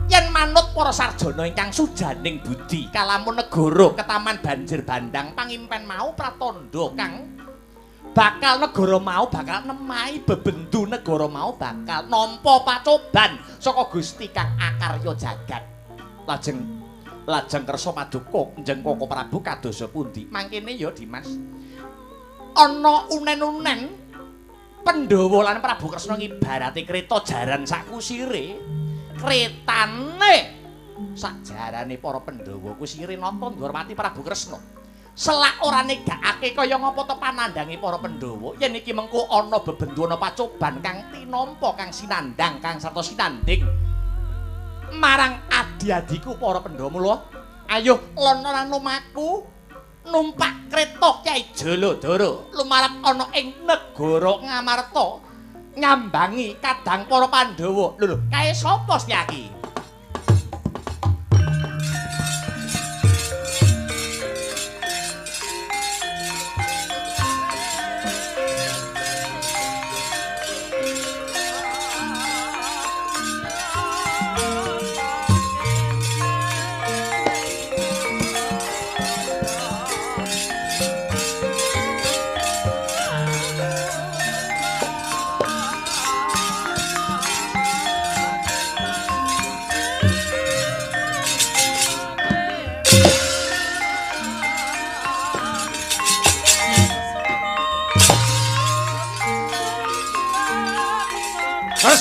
Yen manut para sarjana ingkang sujaning budi, kalamun negara ketaman banjir bandang pangimpen mau pratandha kang bakal negara mau bakal nemahi bebendu negara mau bakal nampa pacoban saka Gusti kang akarya jagat. Lajeng kersa paduka njeng Koko Prabu kadosa pundi? Mangkene ya Dimas. Ana unen-unen Pandhawa lan Prabu Kresna ngibarati kreta jaran sakusire kretane sajarane para Pandhawa kusire nata Ndwarmati Prabu Kresna selak ora negakake kaya ngapa to panandhange para Pandhawa yen iki mengko ana bebendu ana pacoban kang tinampa kang sinandhang kang sarta sinanding marang adi-adiku para Pandhawa mula ayo lono lumaku numpak kreta Kyai Jaladara lumarep ana ing negara Ngamarta nyambangi kadang para Pandhawa. Lho, kae sapa Setyaki?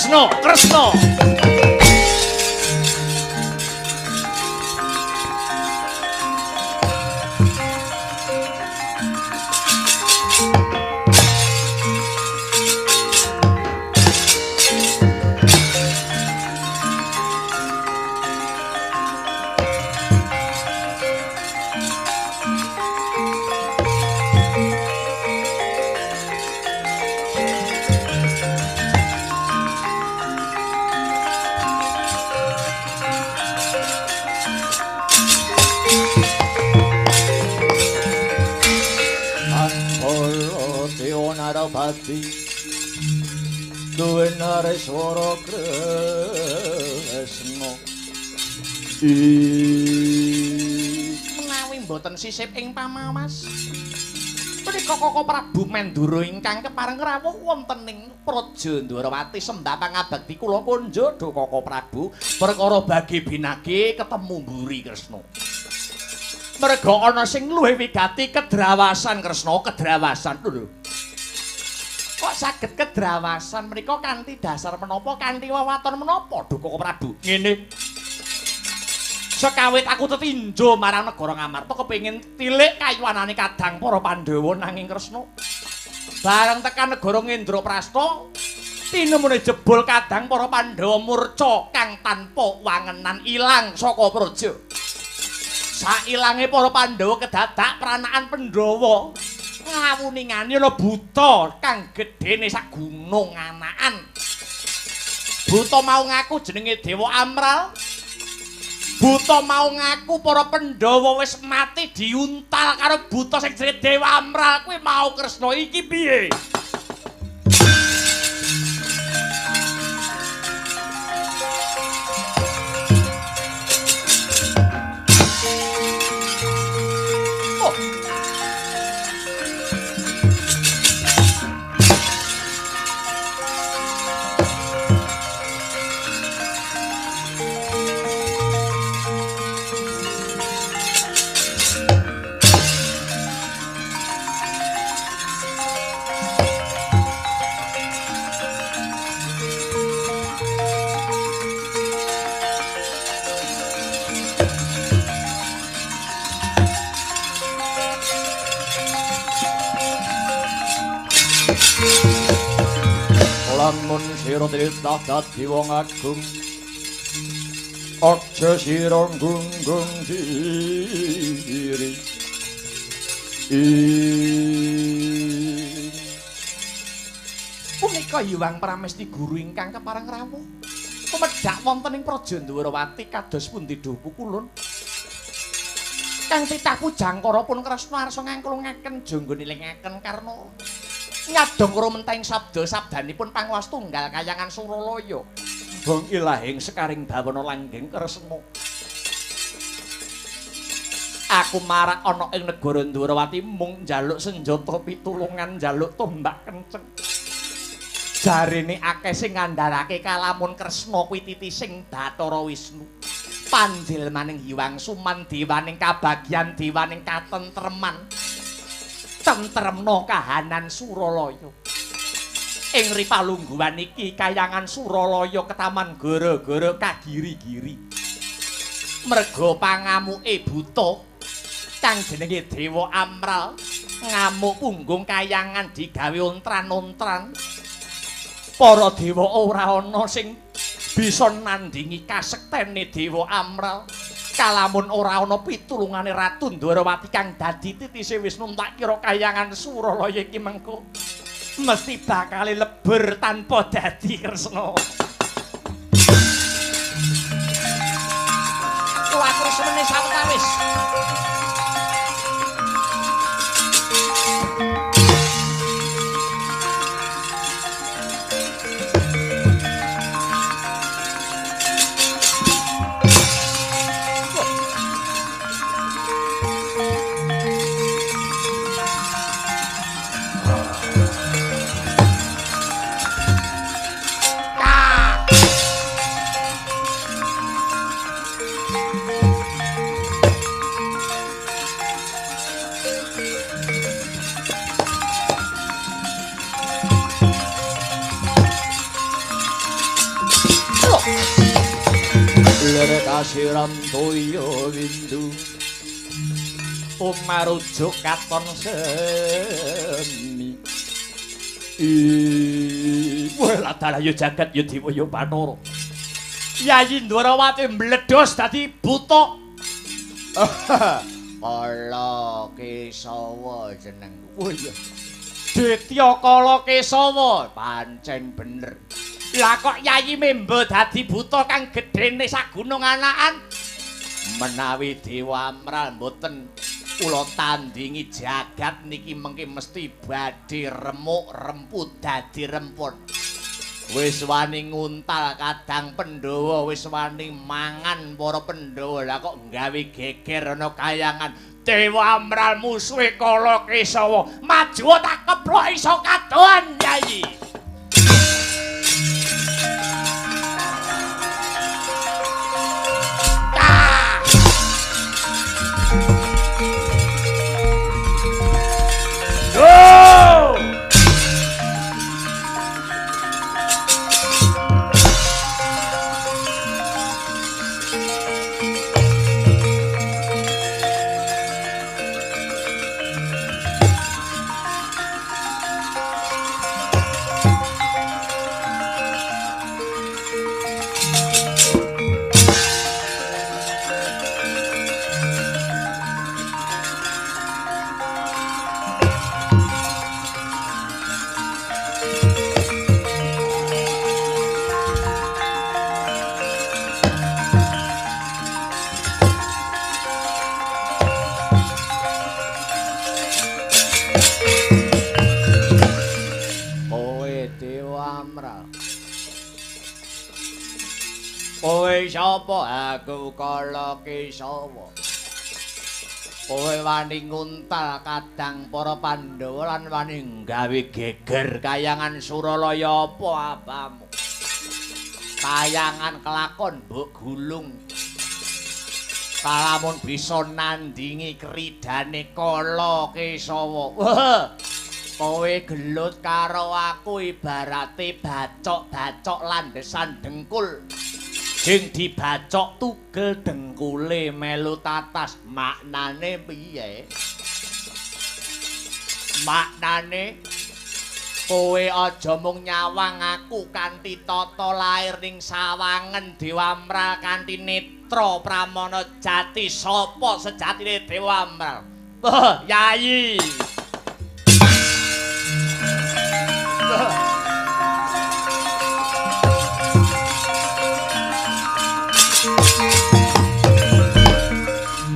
Kresna Narapati duwe nareswara Kresna menawi mboten sisip ing pamawas punika Koko Prabu Mandura ingkang kepareng rawuh wonten ing Praja Ndwarawati sembah pangabekti kula konjo do Koko Prabu perkara bagi binagi ketemu mburi Kresna merga ana sing luwih wigati kedrawasan Kresna kedrawasan lho kok saged kedrawasan menika kanthi dasar menapa kanthi wewaton menapa Koko Prabu ngene sekawit aku tetinjo marang negara Ngamarta kepengin tilik kayuwanane kadang para Pandhawa nanging Kresna bareng tekan negara Ngendraprasta tinemune jebul kadang para Pandhawa murca kang tanpa wangenan ilang saka praja sailange para Pandhawa kedadak pranakan Pandhawa ngawuningane ana buta kang gedhene sak gunung anakan buta mau ngaku jenenge Dewa Amral Buta mau ngaku para Pandhawa wis mati diuntal karo buta sing jenenge Dewa Amral kuwi mau Kresna iki piye? Lamun sira tritah dadi wong agung aja sira gunggung diri punika Hyang Pramesti guru ingkang kepareng rawuh tumedhak wonten ing Praja Ndwarawati kados pundi dhuwu kulun kang titah pujangkara pun Kresna arsa ngangklungaken jangga nilingaken karna nyadong rumentahing sabda-sabdanipun panguwas tunggal kayangan Suralaya. Bong ilahing sekaring bawana langgeng Kresna. Aku marak ana ing negara Ndwarawati mung njaluk senjata pitulungan, njaluk tombak kenceng. Jarene akeh sing ngandharake kalamun Kresna kuwi titising Bathara Wisnu. Panjilmaning Hyang Suman diwaning kabagyan diwaning katentreman. Tentremna kahanan Suralaya. Ing ripalungguhan iki kayangan Suralaya ketaman gara-gara kagiri-giri. Merga pangamuke buta kang jenenge Dewa Amral ngamuk punggung kayangan digawe ontran-ontran. Para dewa ora ana sing bisa nandingi kasektene Dewa Amral. Kalamun ora ana pitulungane Ratu Ndwarawati kang dadi titise Wisnu tak kira kayangan Suralaya iki mengko mesti bakal lebur tanpa dadi Kresna. Kuwi semene sawetawis. Kasiran toya windu umarujuk katon semi wala dalayu jagat ya dewa ya Bathara Yayi Ndwarawati mbledhos dadi buta Kala Kesawa jeneng oh iya Ditya Kala Kesawa pancen bener. Lah kok Yayi Memba dadi buta kang gedhene sagunung anakan? Menawi Dewa Amral mboten kula tandingi jagat niki mengki mesti badhe remuk remput dadi rempun. Wis wani nguntal kadang Pandhawa, wis wani mangan para Pandhawa. Lah kok nggawe geger ana kayangan Dewa Amral musuhe Kala Kesawa. Maju tak keplok iso kadohan Yayi. Kowe sapa? Aku Kala Kesawa. Kowe wani nguntal kadang para Pandhawa lan wani gawe geger kayangan Suralaya apa apamu? Kayangan kelakon mbok gulung. Kalamun bisa nandingi kridane Kala Kesawa. Wah, kowe gelut karo aku ibarate bacok-bacok landesan dengkul. Sing dibacok tugel dengkule melu tatas. Maknane piye? Maknane kowe aja mung nyawang aku kanthi tata lair ning sawangen Dewamral kanthi netra pramana jati. Sapa sejatine Dewamral? Wah, Yayi.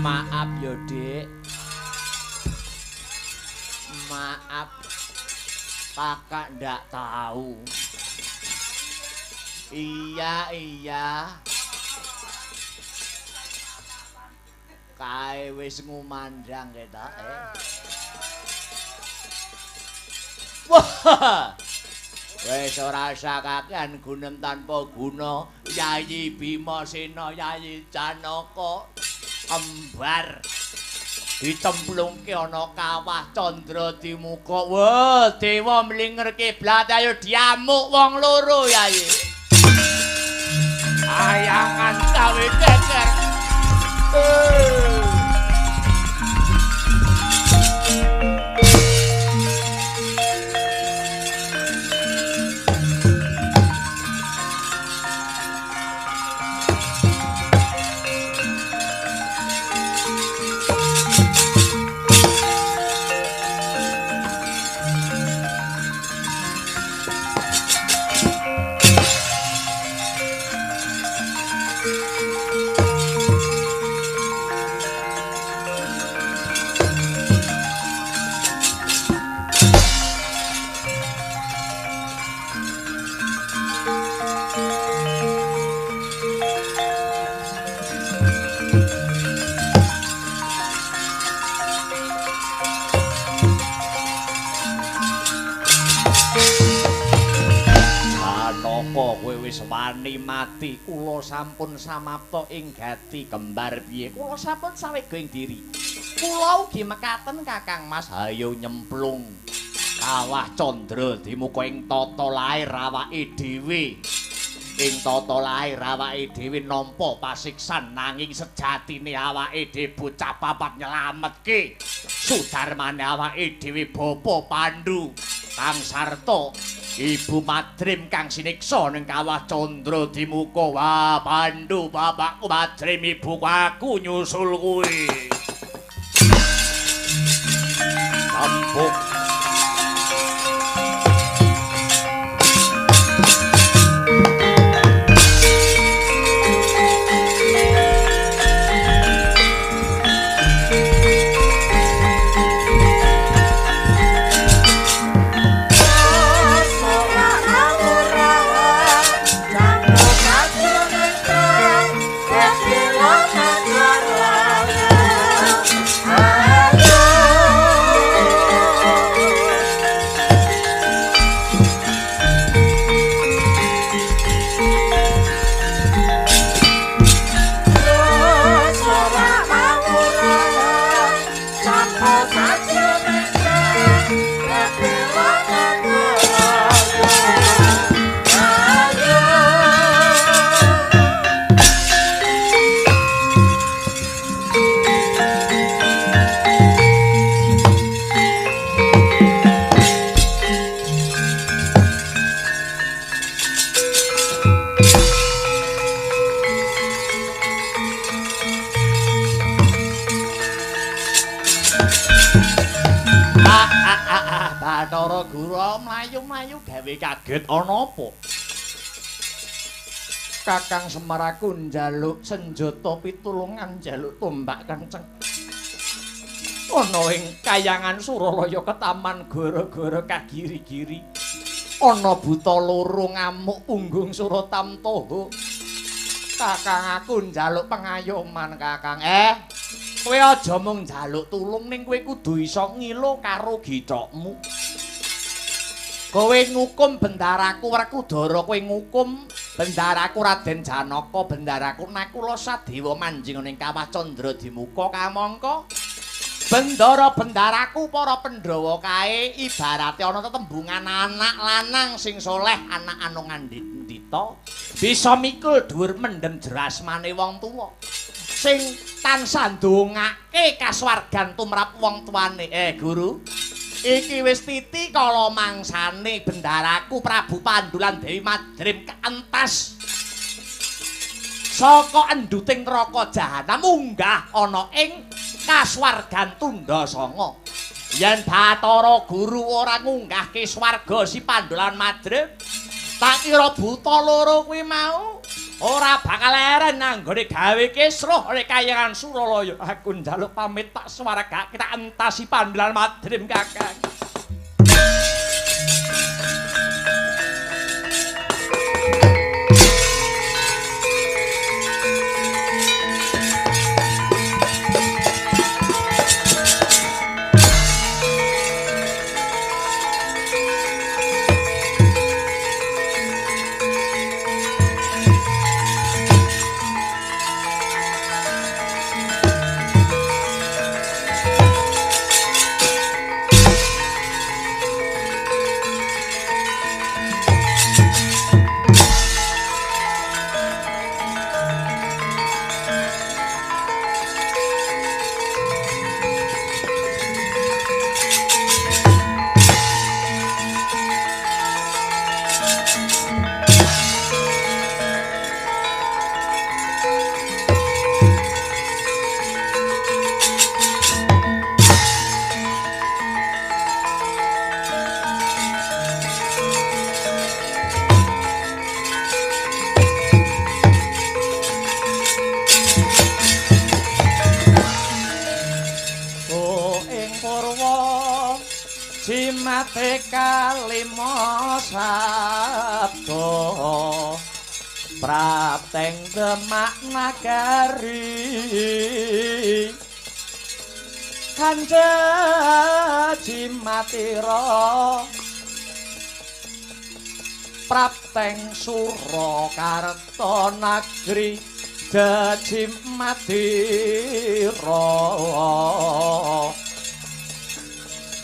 Maaf yo, Dik. Maaf. Kakak ndak tahu. Iya. Kae wis ngumandang ketok, Wah. Wis ora usah kakean gunem tanpa guna. Yayi Bimasena, Yayi Janaka kembar ditemplungke ana kawah Candra Dimuka. Wah, dewa mlinger kiblat ayo diamuk wong loro, Yayi. Ayangan gawe geger. Wani mati kula sampun samapta ing gati kembar piye kula sampun sawega ing diri kula ugi mekaten Kakang Mas hayo nyemplung kawah Candra Dimuka ing tata lair awake dhewe ing tata lair awake dhewe nampa pasiksan nanging sejatine awake dhewe bocah papat nyelametke sudarmane awake dhewe Bapa Pandhu Kang Sarta Ibu Madrim kang siniksa ning kawah Candra Dimuka. Wah, Pandhu bapakku Madrim ibuku aku nyusul kuwi. Sampuk Bathara Guru mlayu-mlayu gawe kaget ana apa? Kakang Semar aku njaluk senjata pitulungan, njaluk tombak kenceng. Ana ing kayangan Suralaya ketaman gara-gara kagiri-giri. Ana buta loro ngamuk punggung Suratamtaha. Kakang aku njaluk pengayoman Kakang. Kowe aja mung njaluk tulung ning kowe kudu iso ngilo karo githokmu. Kowe ngukum bendaraku Werkudara, kowe ngukum bendaraku Raden Janaka, bendaraku Nakula Sadewa manjing ning Kawah Candra Dimuka kamangka. Bendara-bendaraku para Pandhawa kae ibarate ana tetembungan anak lanang sing soleh, anak anu ngandhita, bisa mikul dhuwur mendem jerasmane wong tuwa. Sing tansah ndongake kasuwargan tumrap wong tuane. Guru, iki wis titi kala mangsane bendaraku Prabu Pandhu lan Dewi Madrim keentas saka enduting neraka jahanam munggah ana ing kasuwargan Tundasanga. Yen Bathara Guru ora ngunggahke swarga si Pandhu lan Madrim, tak kira buta loro kuwi mau ora bakal eren nanggone gawe kisruh oleh Kahyangan Suralaya. Aku njaluk pamit tak swargake tak entasi Pandhu lan Madrim Kakang. Kalima sabda prapteng Demak Nagari Kanja Jimatira prapteng Surakarta Nagri Jimatira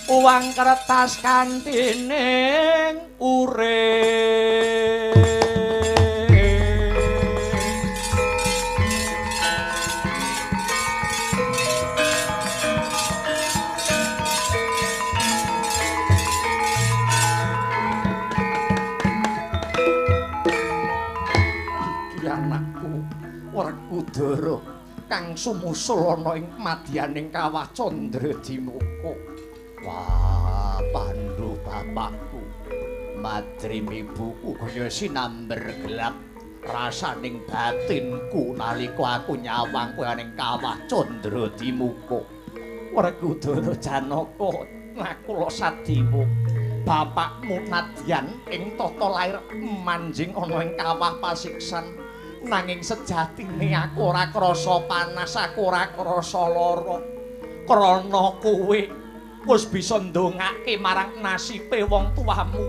uang kertas kantining urip iki anakku Werkudara kang sumusul ana ing madyaning Kawah Candra Dimuka. Wah, Pandhu bapakku, Madrim ibuku kaya sinamber gelap rasaning batinku nalika aku nyawang kowe ning Kawah Candra Dimuka. Werkudara Janaka Nakula Sadewa, bapakmu nadyan ing tata lair manjing ana ing Kawah Pasiksan, nanging sejatine aku ora krasa panas, aku ora krasa lara krana kowe wis bisa ndongake marang nasibe wong tuamu.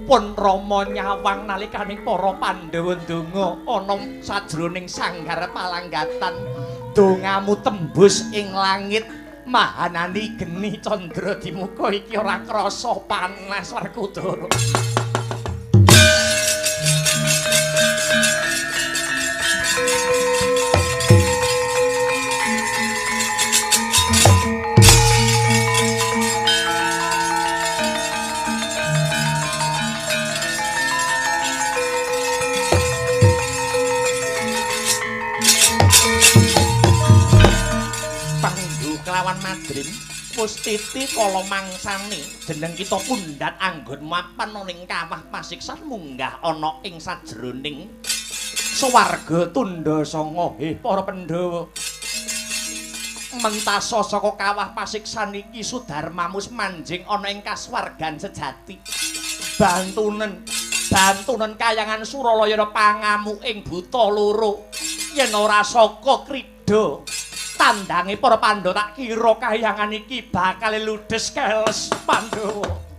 Pun Rama nyawang nalikaning para Pandhawa ndonga ana sajroning sanggar palanggatan, dongamu tembus ing langit mahanani geni Candra Dimuka iki ora krasa panas Werkudara. Kelawan Madrim Pustiti kala mangsane jeneng kita pundhat anggon mapan ning Kawah Pasiksan munggah ana ing sajroning swarga Tundasanga. Para Pandhawa, mentasa saka Kawah Pasiksan iki Sudarmamus manjing ana ing kasuwargan sejati. Bantunen bantunen kayangan Suralaya pangamuk ing buta loro yen ora saka krida tandange para Pandhawa tak kira kayangan iki bakal ludes keles Pandhawa.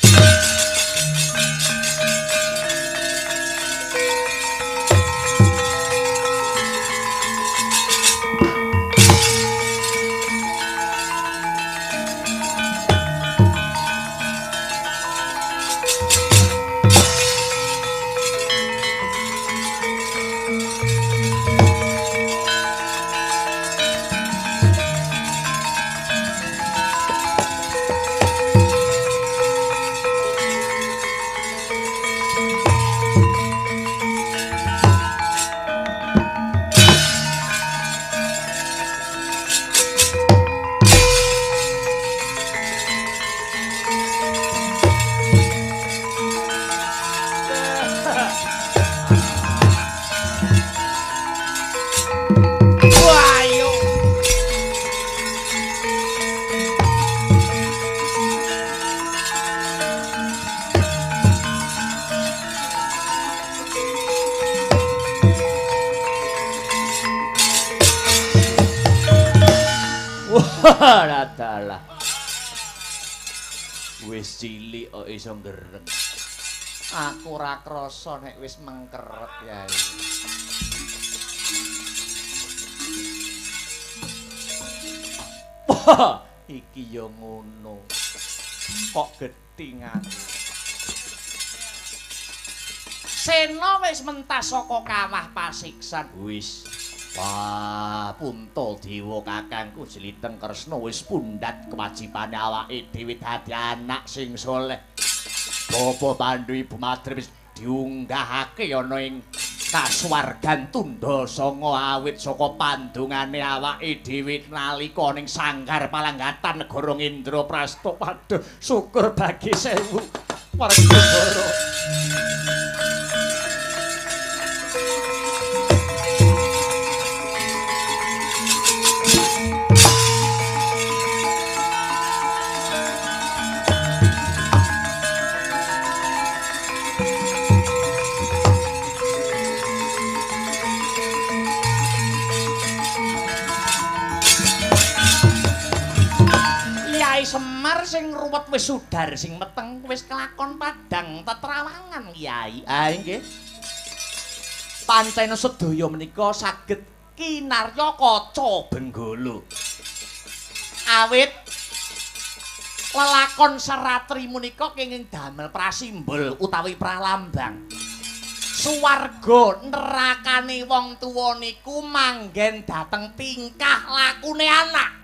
Radalah. Wis cilik kok iso ngereng. Aku ora krasa nek wis mengkeret ya. Iki ya ngono. Kok gethingan. Sena wis mentas saka kawah pasiksan wis. Wah, Punta Dewa kakangku Jliteng Kresna wis pundhat kewajibane awake dhewe dadi anak sing saleh. Bapa Pandhu Ibu Madri wis diunggahake ana ing kasuwargan Tundha Sanga awit saka pandungane awake dhewe nalika ning sanggar palanggatan negara Indraprastha. Waduh, syukur bagi sewu Werkudara. Semar sing ruwet wis sudar sing meteng wis kelakon padang tetrawangan Kyai. Ah nggih. Pancen sedaya menika saged kinarya kaca benggala. Awit lelakon Seratri menika kenging damel prasimbol utawi pralambang. Suwarga nerakane wong tuwa niku manggen dhateng tingkah lakune anak.